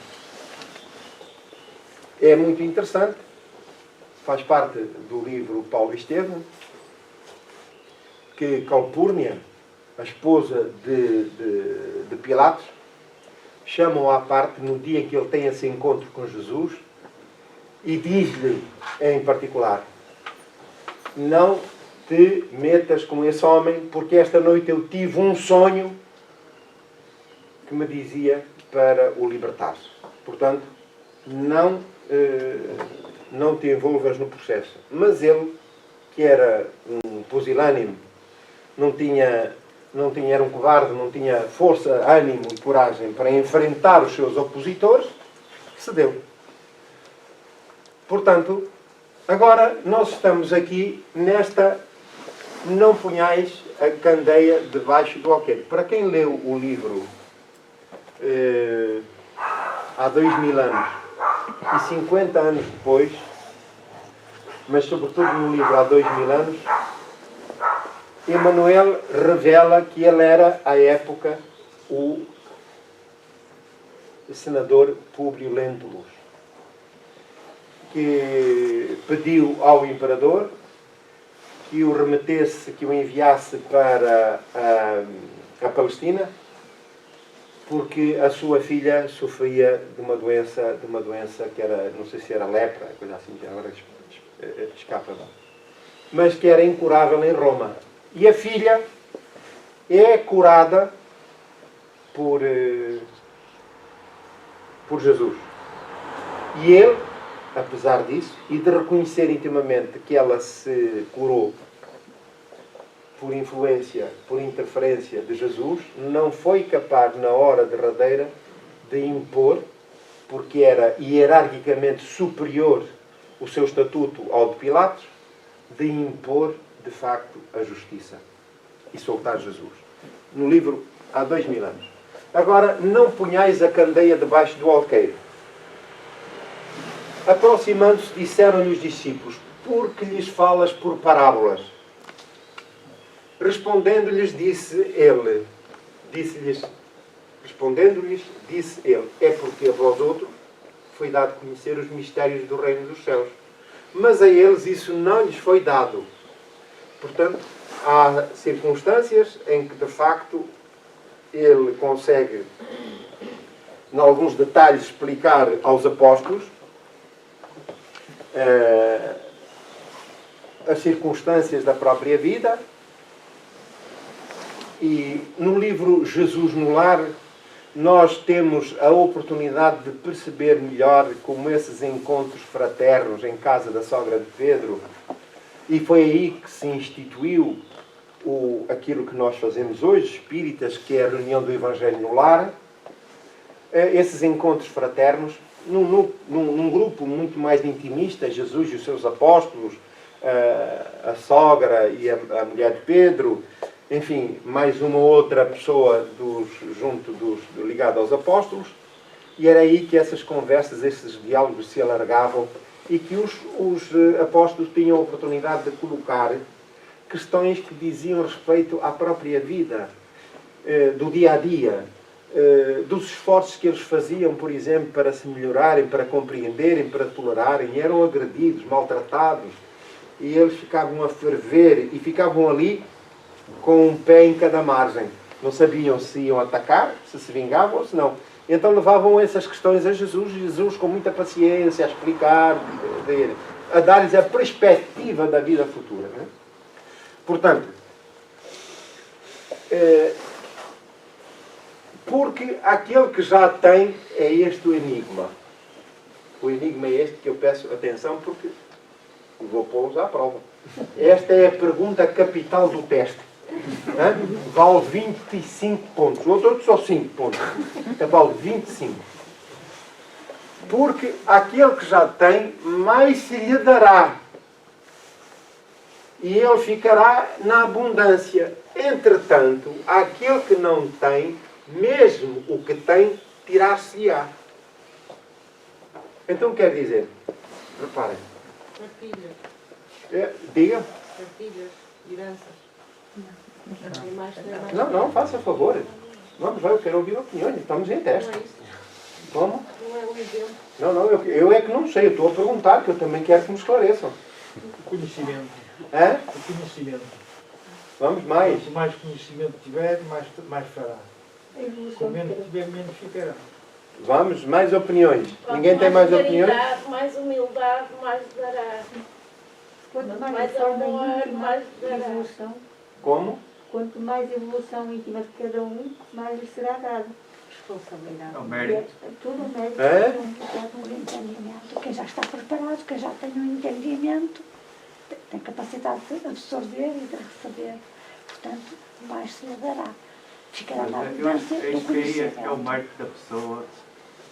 É muito interessante. Faz parte do livro Paulo Estevão, que Calpurnia, a esposa de Pilatos, chamam à parte no dia em que ele tem esse encontro com Jesus e diz-lhe, em particular, não te metas com esse homem, porque esta noite eu tive um sonho que me dizia para o libertar. Portanto, não te envolvas no processo. Mas ele, que era um pusilânime, era um covarde, não tinha força, ânimo e coragem para enfrentar os seus opositores, cedeu. Portanto, agora nós estamos aqui nesta não ponhais a candeia debaixo do alqueire. Para quem leu o livro há 2000 anos e 50 anos depois, mas sobretudo no livro há 2000 anos, Emmanuel revela que ele era, à época, o senador Públio Lentulus, que pediu ao imperador que o remetesse, que o enviasse para a Palestina, porque a sua filha sofria de uma doença que era, não sei se era lepra, coisa assim, agora escapa-me, mas que era incurável em Roma. E a filha é curada por Jesus. E ele, apesar disso, e de reconhecer intimamente que ela se curou por influência, por interferência de Jesus, não foi capaz, na hora derradeira, de impor, porque era hierarquicamente superior o seu estatuto ao de Pilatos, de impor, de facto, a justiça e soltar Jesus. No livro há 2000 anos. Agora, não ponhais a candeia debaixo do alqueire. Aproximando-se, disseram-lhe os discípulos: por que lhes falas por parábolas? Respondendo-lhes, disse ele, é porque a vós outros foi dado conhecer os mistérios do reino dos céus. Mas a eles isso não lhes foi dado. Portanto, há circunstâncias em que, de facto, ele consegue, em alguns detalhes, explicar aos apóstolos as circunstâncias da própria vida. E no livro Jesus no Lar, nós temos a oportunidade de perceber melhor como esses encontros fraternos em casa da sogra de Pedro, e foi aí que se instituiu aquilo que nós fazemos hoje, espíritas, que é a reunião do Evangelho no Lar. Esses encontros fraternos, num grupo muito mais intimista, Jesus e os seus apóstolos, a sogra e a mulher de Pedro, enfim, mais uma outra pessoa ligada aos apóstolos, e era aí que essas conversas, esses diálogos se alargavam, e que os apóstolos tinham a oportunidade de colocar questões que diziam respeito à própria vida, do dia a dia, dos esforços que eles faziam, por exemplo, para se melhorarem, para compreenderem, para tolerarem. Eram agredidos, maltratados, e eles ficavam a ferver e ficavam ali com um pé em cada margem. Não sabiam se iam atacar, se vingavam ou se não. Então levavam essas questões a Jesus, Jesus com muita paciência a explicar, a dar-lhes a perspectiva da vida futura. Não é? Portanto, porque aquele que já tem, é este o enigma. O enigma é este que eu peço atenção, porque vou pô-los à prova. Esta é a pergunta capital do teste. Vale 25 pontos. O outro só 5 pontos. Vale 25. Porque aquele que já tem, mais se lhe dará. E ele ficará na abundância. Entretanto, aquele que não tem, mesmo o que tem, tirar-se-á. Então quer dizer, reparem. Partilhas. Diga. Partilhas. Heranças. Não, faça favor. Vamos lá, eu quero ouvir opiniões. Estamos em teste. Não é isso. Como? Não é um exemplo. Não, eu é que não sei. Eu estou a perguntar, que eu também quero que me esclareçam. O conhecimento. Hã? O conhecimento. Vamos mais. Quanto mais conhecimento tiver, mais fará. Com menos tiver, menos ficará. Vamos, mais opiniões. Ninguém tem mais opiniões? Mais humildade, mais dará. Quanto mais Mais forma amor, íntima mais de dará. evolução, Como? quanto mais evolução íntima de cada um, mais lhe será dado. Responsabilidade. É o mérito. É tudo o mérito É? de um. O entendimento. Quem já está preparado, quem já tem um entendimento, tem capacidade de absorver e de receber. Portanto, mais se lhe dará. Ficará na Eu acho abundância que do isto aí é o conhecimento. mérito da pessoa,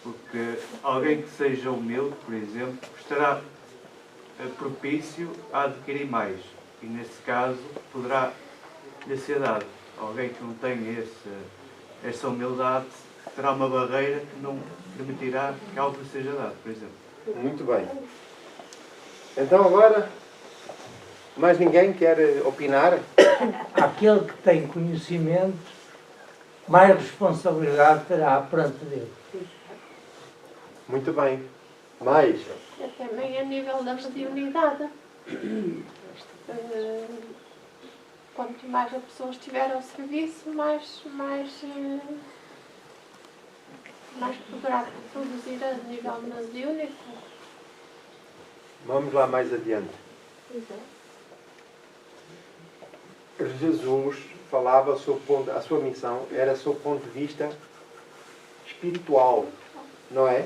porque alguém que seja humilde, por exemplo, estará propício a adquirir mais. E nesse caso poderá lhe ser dado. Alguém que não tem essa humildade terá uma barreira que não permitirá que algo lhe seja dado, por exemplo. Muito bem. Então agora, mais ninguém quer opinar? Aquele que tem conhecimento, mais responsabilidade terá perante Deus. Muito bem. Mais? Também a nível da mediunidade. Quanto mais a pessoa estiver ao serviço, mais poderá produzir a nível mediúnico. Vamos lá mais adiante. Jesus falava sobre a sua missão era sob o ponto de vista espiritual, não é?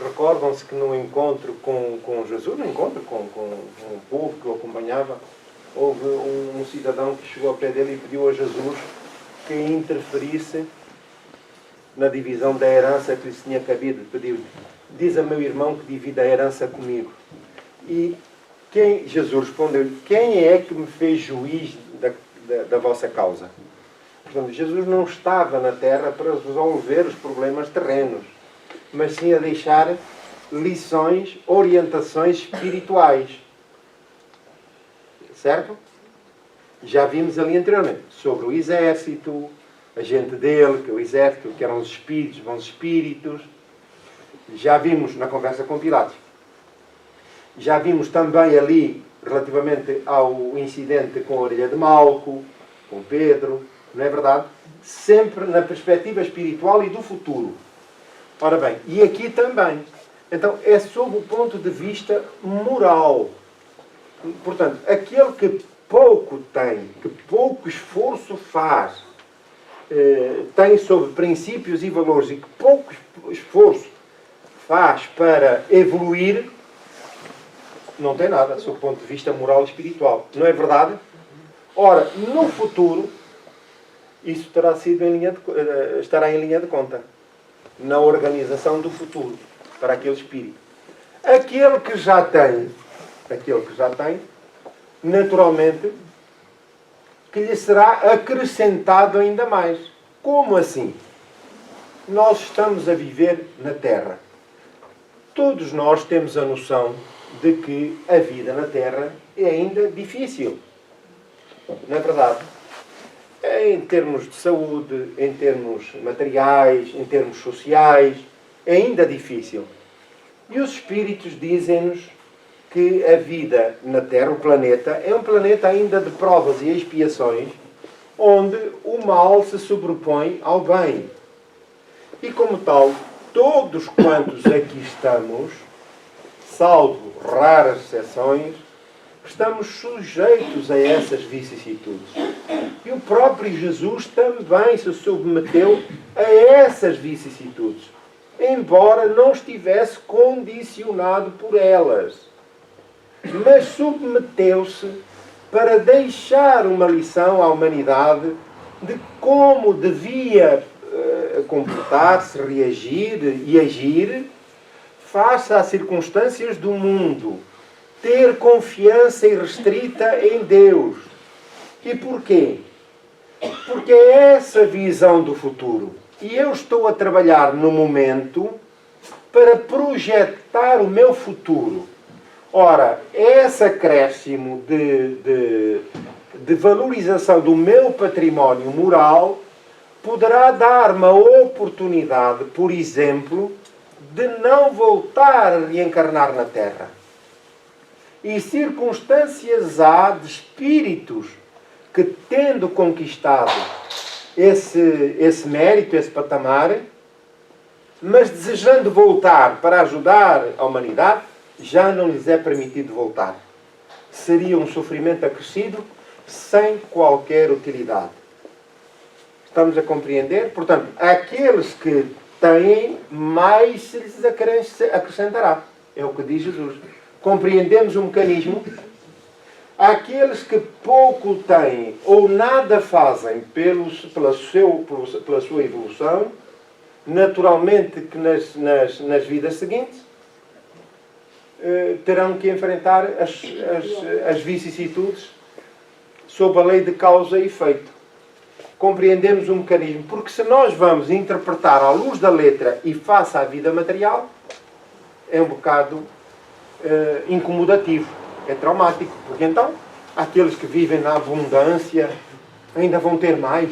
Recordam-se que no encontro com Jesus, no encontro com o povo que o acompanhava, houve um cidadão que chegou ao pé dele e pediu a Jesus que interferisse na divisão da herança que lhe tinha cabido. Pediu-lhe: diz a meu irmão que divida a herança comigo. E Jesus respondeu-lhe: quem é que me fez juiz da vossa causa? Portanto, Jesus não estava na terra para resolver os problemas terrenos, mas sim a deixar lições, orientações espirituais. Certo? Já vimos ali anteriormente sobre o exército, a gente dele, que é o exército, que eram os espíritos, bons espíritos. Já vimos na conversa com Pilatos. Já vimos também ali, relativamente ao incidente com a orelha de Malco, com Pedro, não é verdade? Sempre na perspectiva espiritual e do futuro. Ora bem, e aqui também. Então, é sob o ponto de vista moral. Portanto, aquele que pouco tem, que pouco esforço faz, tem sobre princípios e valores e que pouco esforço faz para evoluir, não tem nada, sob o ponto de vista moral e espiritual. Não é verdade? Ora, no futuro, isso terá sido estará em linha de conta. Na organização do futuro, para aquele espírito. Aquele que já tem, naturalmente, que lhe será acrescentado ainda mais. Como assim? Nós estamos a viver na Terra. Todos nós temos a noção de que a vida na Terra é ainda difícil. Não é verdade? Em termos de saúde, em termos materiais, em termos sociais, é ainda difícil. E os espíritos dizem-nos que a vida na Terra, o planeta, é um planeta ainda de provas e expiações, onde o mal se sobrepõe ao bem. E como tal, todos quantos aqui estamos, salvo raras exceções, estamos sujeitos a essas vicissitudes. E o próprio Jesus também se submeteu a essas vicissitudes, embora não estivesse condicionado por elas. Mas submeteu-se para deixar uma lição à humanidade de como devia comportar-se, reagir e agir face às circunstâncias do mundo. Ter confiança irrestrita em Deus. E porquê? Porque é essa visão do futuro. E eu estou a trabalhar no momento para projetar o meu futuro. Ora, esse acréscimo de valorização do meu património moral poderá dar uma oportunidade, por exemplo, de não voltar a reencarnar na Terra. E circunstâncias há de espíritos que, tendo conquistado esse mérito, esse patamar, mas desejando voltar para ajudar a humanidade, já não lhes é permitido voltar. seria um sofrimento acrescido sem qualquer utilidade. Estamos a compreender? Portanto, aqueles que têm, mais se lhes acrescentará. É o que diz Jesus. Compreendemos o mecanismo. Aqueles que pouco têm ou nada fazem pela sua evolução, naturalmente que nas vidas seguintes terão que enfrentar as vicissitudes sob a lei de causa e efeito. Compreendemos o mecanismo, porque se nós vamos interpretar à luz da letra e face à vida material, é um bocado incomodativo, é traumático, porque então aqueles que vivem na abundância ainda vão ter mais,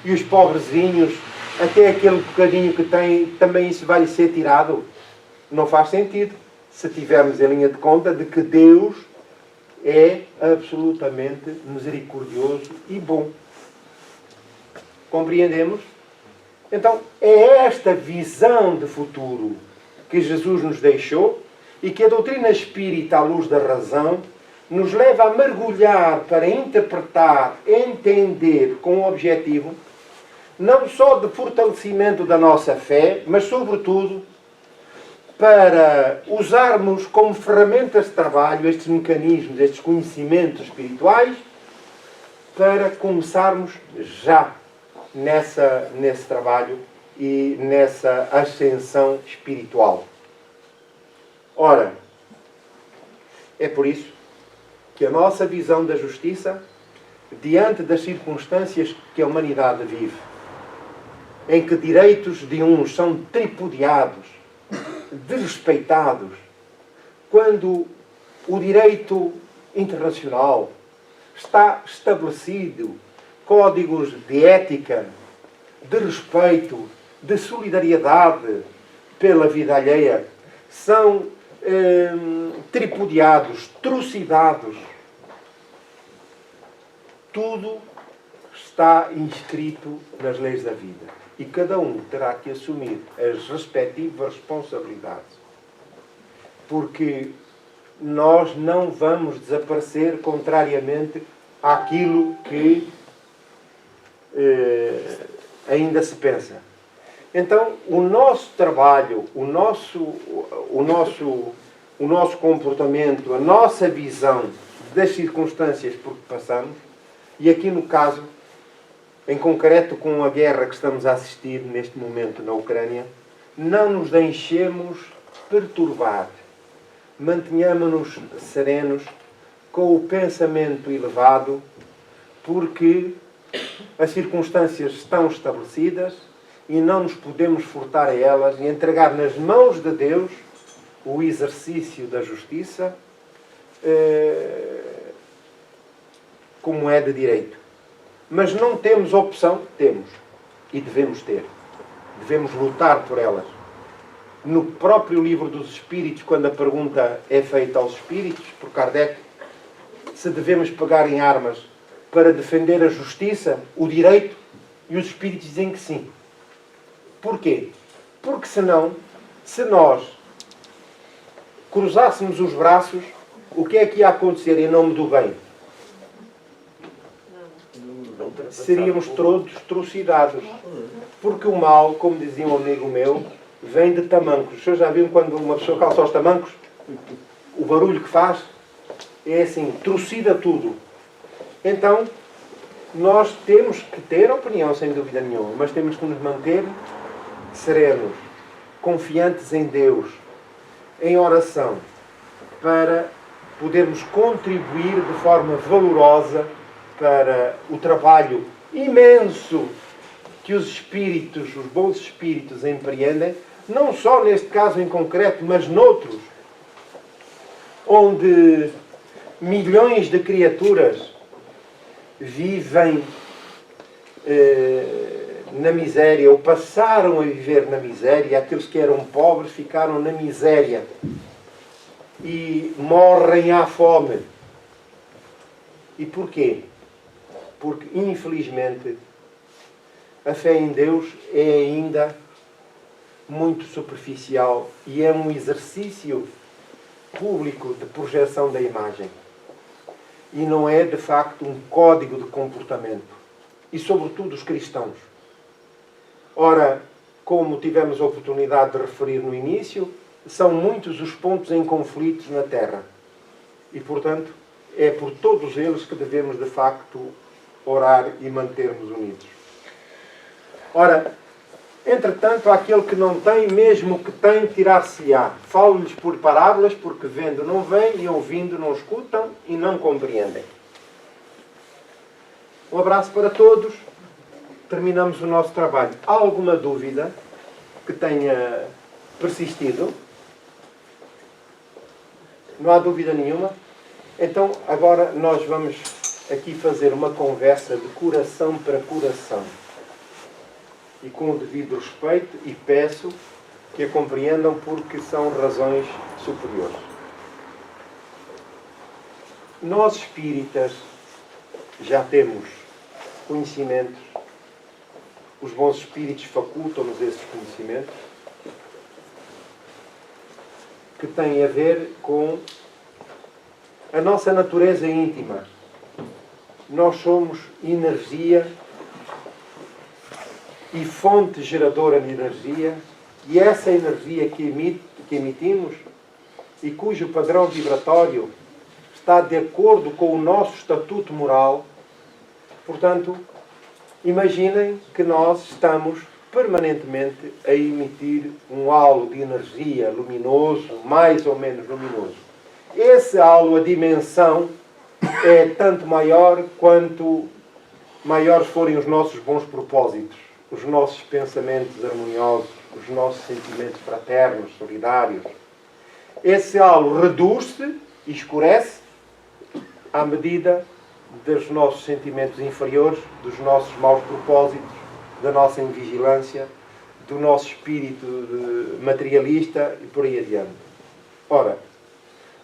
e os pobrezinhos, até aquele bocadinho que têm, também isso vai ser tirado. Não faz sentido, se tivermos em linha de conta de que Deus é absolutamente misericordioso e bom. Compreendemos? Então, é esta visão de futuro que Jesus nos deixou e que a doutrina espírita, à luz da razão, nos leva a mergulhar para interpretar, entender com o objetivo, não só de fortalecimento da nossa fé, mas, sobretudo, para usarmos como ferramentas de trabalho estes mecanismos, estes conhecimentos espirituais, para começarmos já nesse trabalho e nessa ascensão espiritual. Ora, é por isso que a nossa visão da justiça, diante das circunstâncias que a humanidade vive, em que direitos de uns são tripudiados, desrespeitados, quando o direito internacional está estabelecido, códigos de ética, de respeito, de solidariedade pela vida alheia, são tripudiados, trucidados. Tudo está inscrito nas leis da vida. E cada um terá que assumir as respectivas responsabilidades. Porque nós não vamos desaparecer contrariamente àquilo que ainda se pensa. Então, o nosso trabalho, o nosso comportamento, a nossa visão das circunstâncias por que passamos, e aqui no caso, em concreto com a guerra que estamos a assistir neste momento na Ucrânia, não nos deixemos perturbar. Mantenhamos-nos serenos, com o pensamento elevado, porque as circunstâncias estão estabelecidas e não nos podemos furtar a elas e entregar nas mãos de Deus o exercício da justiça como é de direito. Mas não temos opção? Temos. E devemos ter. Devemos lutar por elas. No próprio livro dos Espíritos, quando a pergunta é feita aos Espíritos, por Kardec, se devemos pegar em armas para defender a justiça, o direito, e os Espíritos dizem que sim. Porquê? Porque senão, se nós cruzássemos os braços, o que é que ia acontecer em nome do bem? Seríamos todos trucidados. Porque o mal, como dizia um amigo meu, vem de tamancos. Vocês já viram quando uma pessoa calça os tamancos? O barulho que faz é assim, trucida tudo. Então, nós temos que ter opinião, sem dúvida nenhuma, mas temos que nos manter serenos, confiantes em Deus, em oração, para podermos contribuir de forma valorosa para o trabalho imenso que os espíritos, os bons espíritos empreendem, não só neste caso em concreto, mas noutros, onde milhões de criaturas vivem na miséria, ou passaram a viver na miséria. Aqueles que eram pobres ficaram na miséria e morrem à fome. E porquê? Porque, infelizmente, a fé em Deus é ainda muito superficial e é um exercício público de projeção da imagem. e não é, de facto, um código de comportamento. E, sobretudo, os cristãos. Ora, como tivemos a oportunidade de referir no início, são muitos os pontos em conflitos na Terra. E, portanto, é por todos eles que devemos, de facto, orar e mantermos unidos. Ora, entretanto, aquele que não tem, mesmo que tem, tirar-se-á. Falo-lhes por parábolas, porque vendo não veem e ouvindo não escutam e não compreendem. Um abraço para todos. Terminamos o nosso trabalho. Há alguma dúvida que tenha persistido? Não há dúvida nenhuma? Então, agora nós vamos aqui fazer uma conversa de coração para coração. E com o devido respeito, e peço que a compreendam porque são razões superiores. Nós espíritas já temos conhecimentos, os bons espíritos facultam-nos esses conhecimentos, que têm a ver com a nossa natureza íntima. Nós somos energia e fonte geradora de energia, e essa energia que emitimos e cujo padrão vibratório está de acordo com o nosso estatuto moral. Portanto, imaginem que nós estamos permanentemente a emitir um halo de energia luminoso, mais ou menos luminoso. Esse halo, a dimensão, é tanto maior quanto maiores forem os nossos bons propósitos, os nossos pensamentos harmoniosos, os nossos sentimentos fraternos, solidários. Esse halo reduz-se e escurece à medida dos nossos sentimentos inferiores, dos nossos maus propósitos, da nossa invigilância, do nosso espírito materialista e por aí adiante. Ora,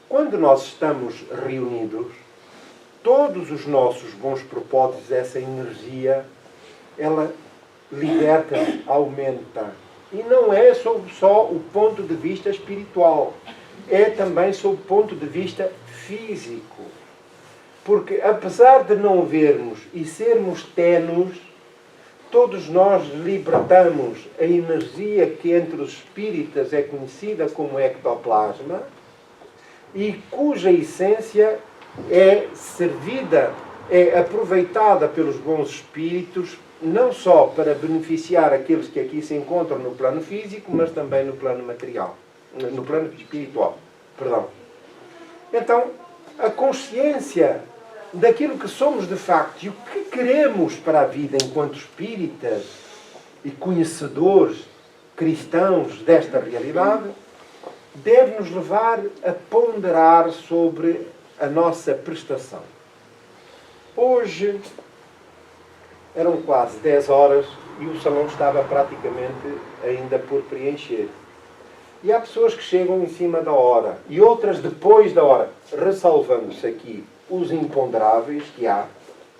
quando nós estamos reunidos, todos os nossos bons propósitos, essa energia, ela liberta, aumenta. E não é sob só o ponto de vista espiritual, é também sob o ponto de vista físico. Porque apesar de não vermos e sermos ténues, todos nós libertamos a energia que entre os espíritas é conhecida como ectoplasma e cuja essência é servida, é aproveitada pelos bons espíritos, não só para beneficiar aqueles que aqui se encontram no plano físico, mas também no plano material, no plano espiritual. Perdão. Então, a consciência daquilo que somos de facto e o que queremos para a vida enquanto espíritas e conhecedores cristãos desta realidade, deve nos levar a ponderar sobre a nossa prestação. Hoje eram quase 10 horas e o salão estava praticamente ainda por preencher. E há pessoas que chegam em cima da hora e outras depois da hora, ressalvando-se aqui os imponderáveis que há,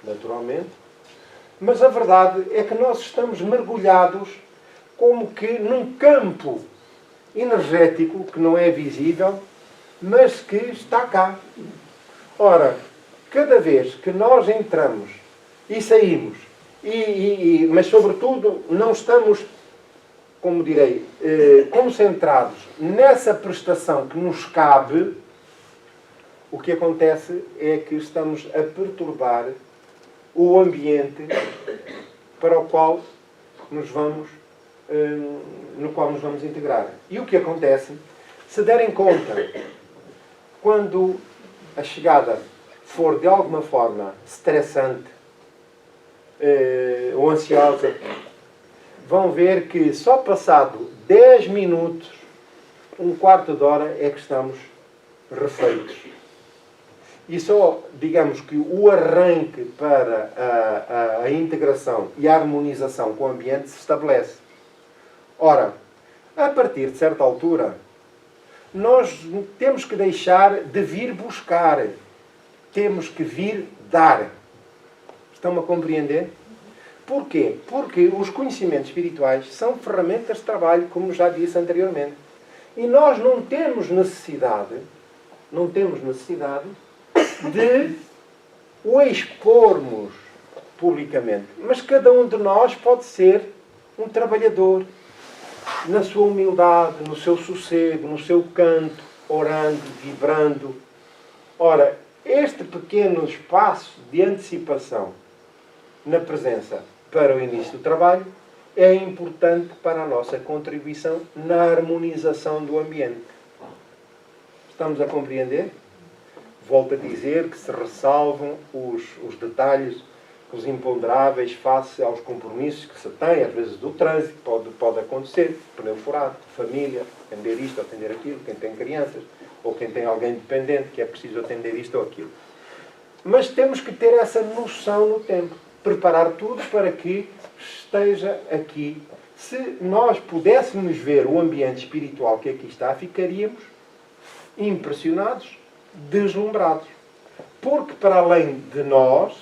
naturalmente, mas a verdade é que nós estamos mergulhados como que num campo energético que não é visível, mas que está cá. Ora, cada vez que nós entramos e saímos, mas sobretudo não estamos, como direi, concentrados nessa prestação que nos cabe, o que acontece é que estamos a perturbar o ambiente para o qual nos vamos, no qual nos vamos integrar. E o que acontece, se derem conta, quando a chegada for de alguma forma estressante ou ansiosa, vão ver que só passado 10 minutos, um quarto de hora, é que estamos refeitos. E só, digamos que o arranque para a integração e a harmonização com o ambiente se estabelece. Ora, a partir de certa altura, nós temos que deixar de vir buscar. Temos que vir dar. Estão-me a compreender? Porquê? Porque os conhecimentos espirituais são ferramentas de trabalho, como já disse anteriormente. E nós não temos necessidade de o expormos publicamente. Mas cada um de nós pode ser um trabalhador, na sua humildade, no seu sossego, no seu canto, orando, vibrando. Ora, este pequeno espaço de antecipação na presença para o início do trabalho é importante para a nossa contribuição na harmonização do ambiente. Estamos a compreender? Volto a dizer que se ressalvam os detalhes, os imponderáveis face aos compromissos que se tem, às vezes do trânsito, pode acontecer, pneu furado, família, atender isto, atender aquilo, quem tem crianças, ou quem tem alguém dependente que é preciso atender isto ou aquilo. Mas temos que ter essa noção no tempo, preparar tudo para que esteja aqui. Se nós pudéssemos ver o ambiente espiritual que aqui está, ficaríamos impressionados, deslumbrados. Porque para além de nós,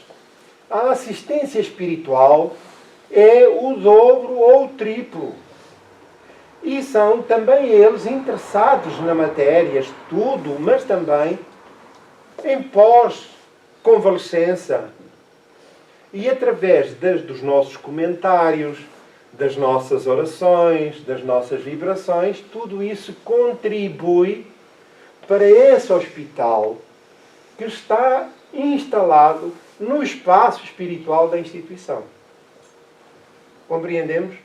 a assistência espiritual é o dobro ou o triplo. E são também eles interessados na matéria, estudo, mas também em pós-convalescença. E através dos nossos comentários, das nossas orações, das nossas vibrações, tudo isso contribui para esse hospital que está instalado no espaço espiritual da instituição. Compreendemos?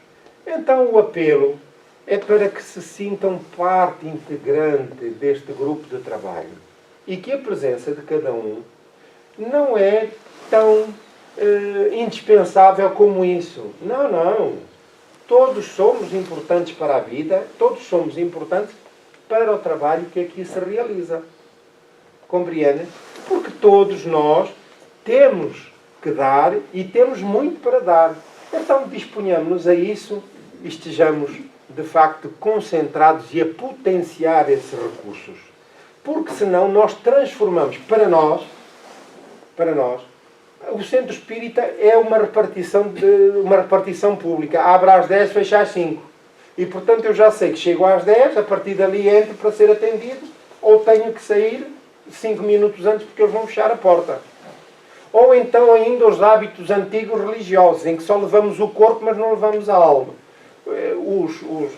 Então o apelo é para que se sintam parte integrante deste grupo de trabalho e que a presença de cada um não é tão indispensável como isso. Não, não. Todos somos importantes para a vida, todos somos importantes para o trabalho que aqui se realiza. Compreendem? Porque todos nós temos que dar e temos muito para dar. Então disponhamos-nos a isso e estejamos de facto concentrados e a potenciar esses recursos. Porque senão nós transformamos para nós, o centro espírita é uma repartição pública. Abre às 10, fecha às 5. E portanto eu já sei que chego às 10, a partir dali entro para ser atendido, ou tenho que sair 5 minutos antes porque eles vão fechar a porta. Ou então ainda os hábitos antigos religiosos, em que só levamos o corpo, mas não levamos a alma.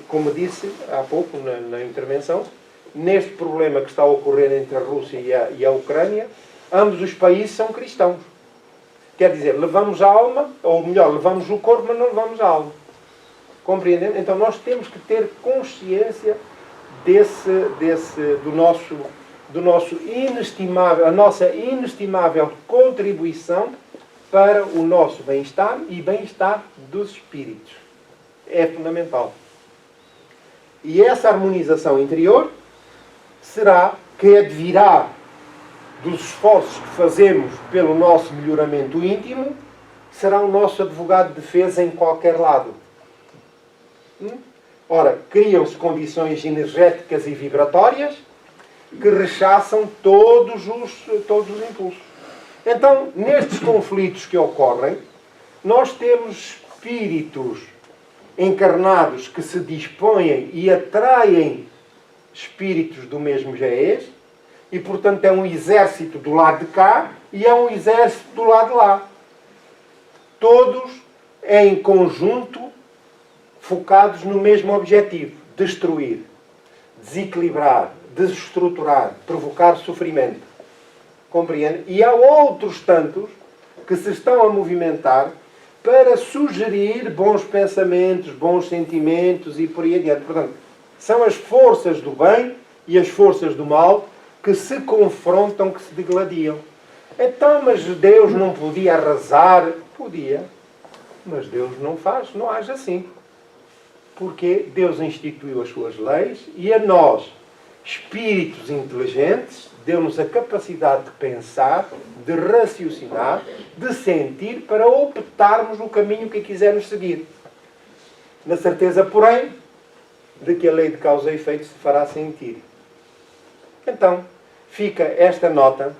Como disse há pouco na intervenção, neste problema que está a ocorrer entre a Rússia e a Ucrânia, ambos os países são cristãos. Quer dizer, levamos a alma, ou melhor, levamos o corpo, mas não levamos a alma. Compreendendo? Então nós temos que ter consciência do nosso inestimável, a nossa inestimável contribuição para o nosso bem-estar e bem-estar dos espíritos. É fundamental. E essa harmonização interior será que advirá dos esforços que fazemos pelo nosso melhoramento íntimo, será o nosso advogado de defesa em qualquer lado. Ora, criam-se condições energéticas e vibratórias que rechaçam todos os impulsos. Então, nestes conflitos que ocorrem, nós temos espíritos encarnados que se dispõem e atraem espíritos do mesmo jaez, e portanto é um exército do lado de cá e é um exército do lado de lá. Todos em conjunto focados no mesmo objetivo: destruir, desequilibrar, desestruturar, provocar sofrimento. Compreende? E há outros tantos que se estão a movimentar para sugerir bons pensamentos, bons sentimentos e por aí adiante. Portanto, são as forças do bem e as forças do mal que se confrontam, que se degladiam. Então, mas Deus não podia arrasar? Podia. Mas Deus não faz, não age assim. Porque Deus instituiu as suas leis e a nós, espíritos inteligentes, deu-nos a capacidade de pensar, de raciocinar, de sentir, para optarmos no caminho que quisermos seguir. Na certeza, porém, de que a lei de causa e efeito se fará sentir. Então, fica esta nota,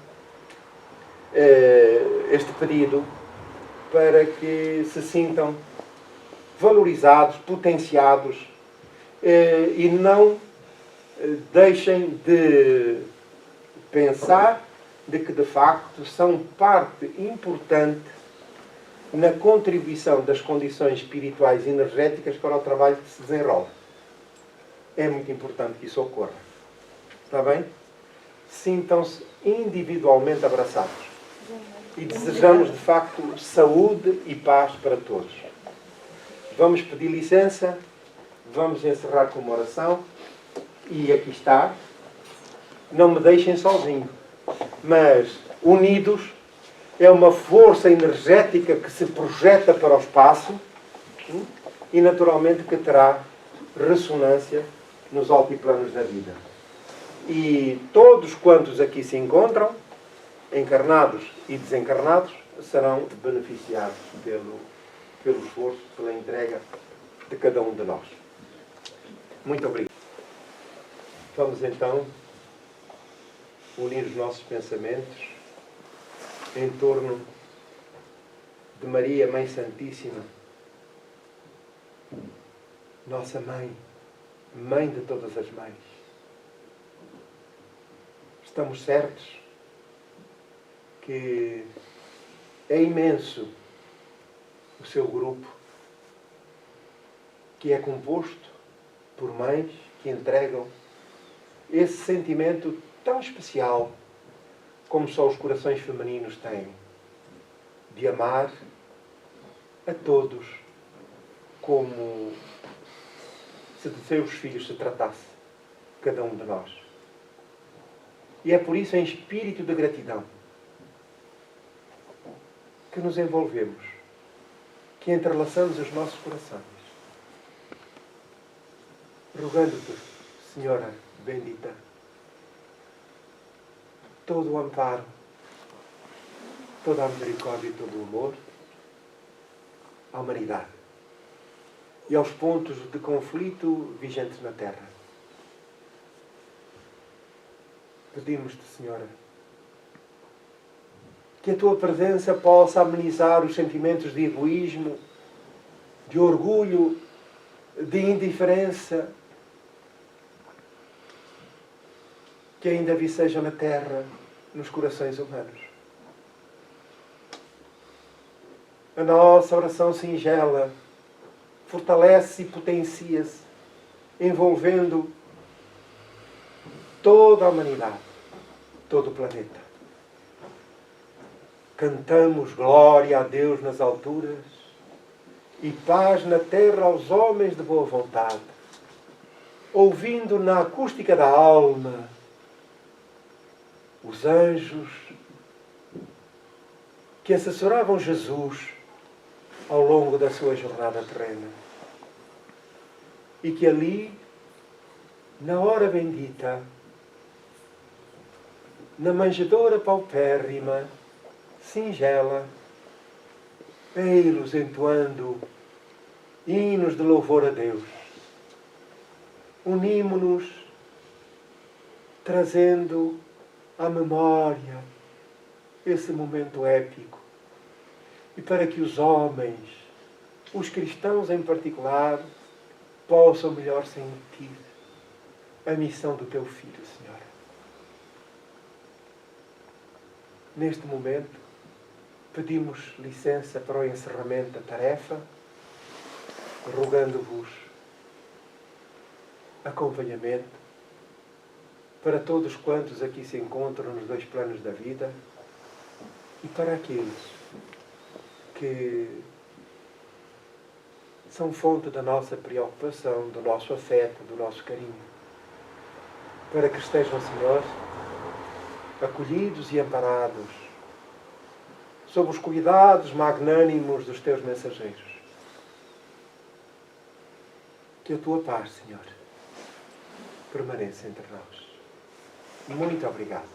este pedido, para que se sintam valorizados, potenciados e não deixem de pensar de que, de facto, são parte importante na contribuição das condições espirituais e energéticas para o trabalho que se desenrola. É muito importante que isso ocorra. Está bem? Sintam-se individualmente abraçados. E desejamos, de facto, saúde e paz para todos. Vamos pedir licença, vamos encerrar com uma oração. E aqui está. Não me deixem sozinho. Mas, unidos, é uma força energética que se projeta para o espaço e, naturalmente, que terá ressonância nos altiplanos da vida. E todos quantos aqui se encontram, encarnados e desencarnados, serão beneficiados pelo esforço, pela entrega de cada um de nós. Muito obrigado. Vamos então unir os nossos pensamentos em torno de Maria, Mãe Santíssima, nossa Mãe, Mãe de todas as mães. Estamos certos que é imenso o seu grupo, que é composto por mães que entregam esse sentimento tão especial como só os corações femininos têm, de amar a todos como se de seus filhos se tratasse, cada um de nós. E é por isso, em espírito de gratidão, que nos envolvemos, que entrelaçamos os nossos corações, rogando-te, Senhora bendita, todo o amparo, toda a misericórdia e todo o amor à humanidade e aos pontos de conflito vigentes na Terra. Pedimos-te, Senhora, que a tua presença possa amenizar os sentimentos de egoísmo, de orgulho, de indiferença que ainda vicejam na terra, nos corações humanos. A nossa oração singela fortalece e potencia-se, envolvendo toda a humanidade, todo o planeta. Cantamos glória a Deus nas alturas e paz na terra aos homens de boa vontade, ouvindo na acústica da alma os anjos que assessoravam Jesus ao longo da sua jornada terrena. E que ali, na hora bendita, na manjedoura paupérrima, singela, ei-los entoando hinos de louvor a Deus. Unimo-nos, trazendo à memória esse momento épico. E para que os homens, os cristãos em particular, possam melhor sentir a missão do teu Filho, Senhora. Neste momento, pedimos licença para o encerramento da tarefa, rogando-vos acompanhamento para todos quantos aqui se encontram nos dois planos da vida e para aqueles que são fonte da nossa preocupação, do nosso afeto, do nosso carinho. Para que estejam, Senhor, acolhidos e amparados sob os cuidados magnânimos dos teus mensageiros. Que a tua paz, Senhor, permaneça entre nós. Muito obrigado.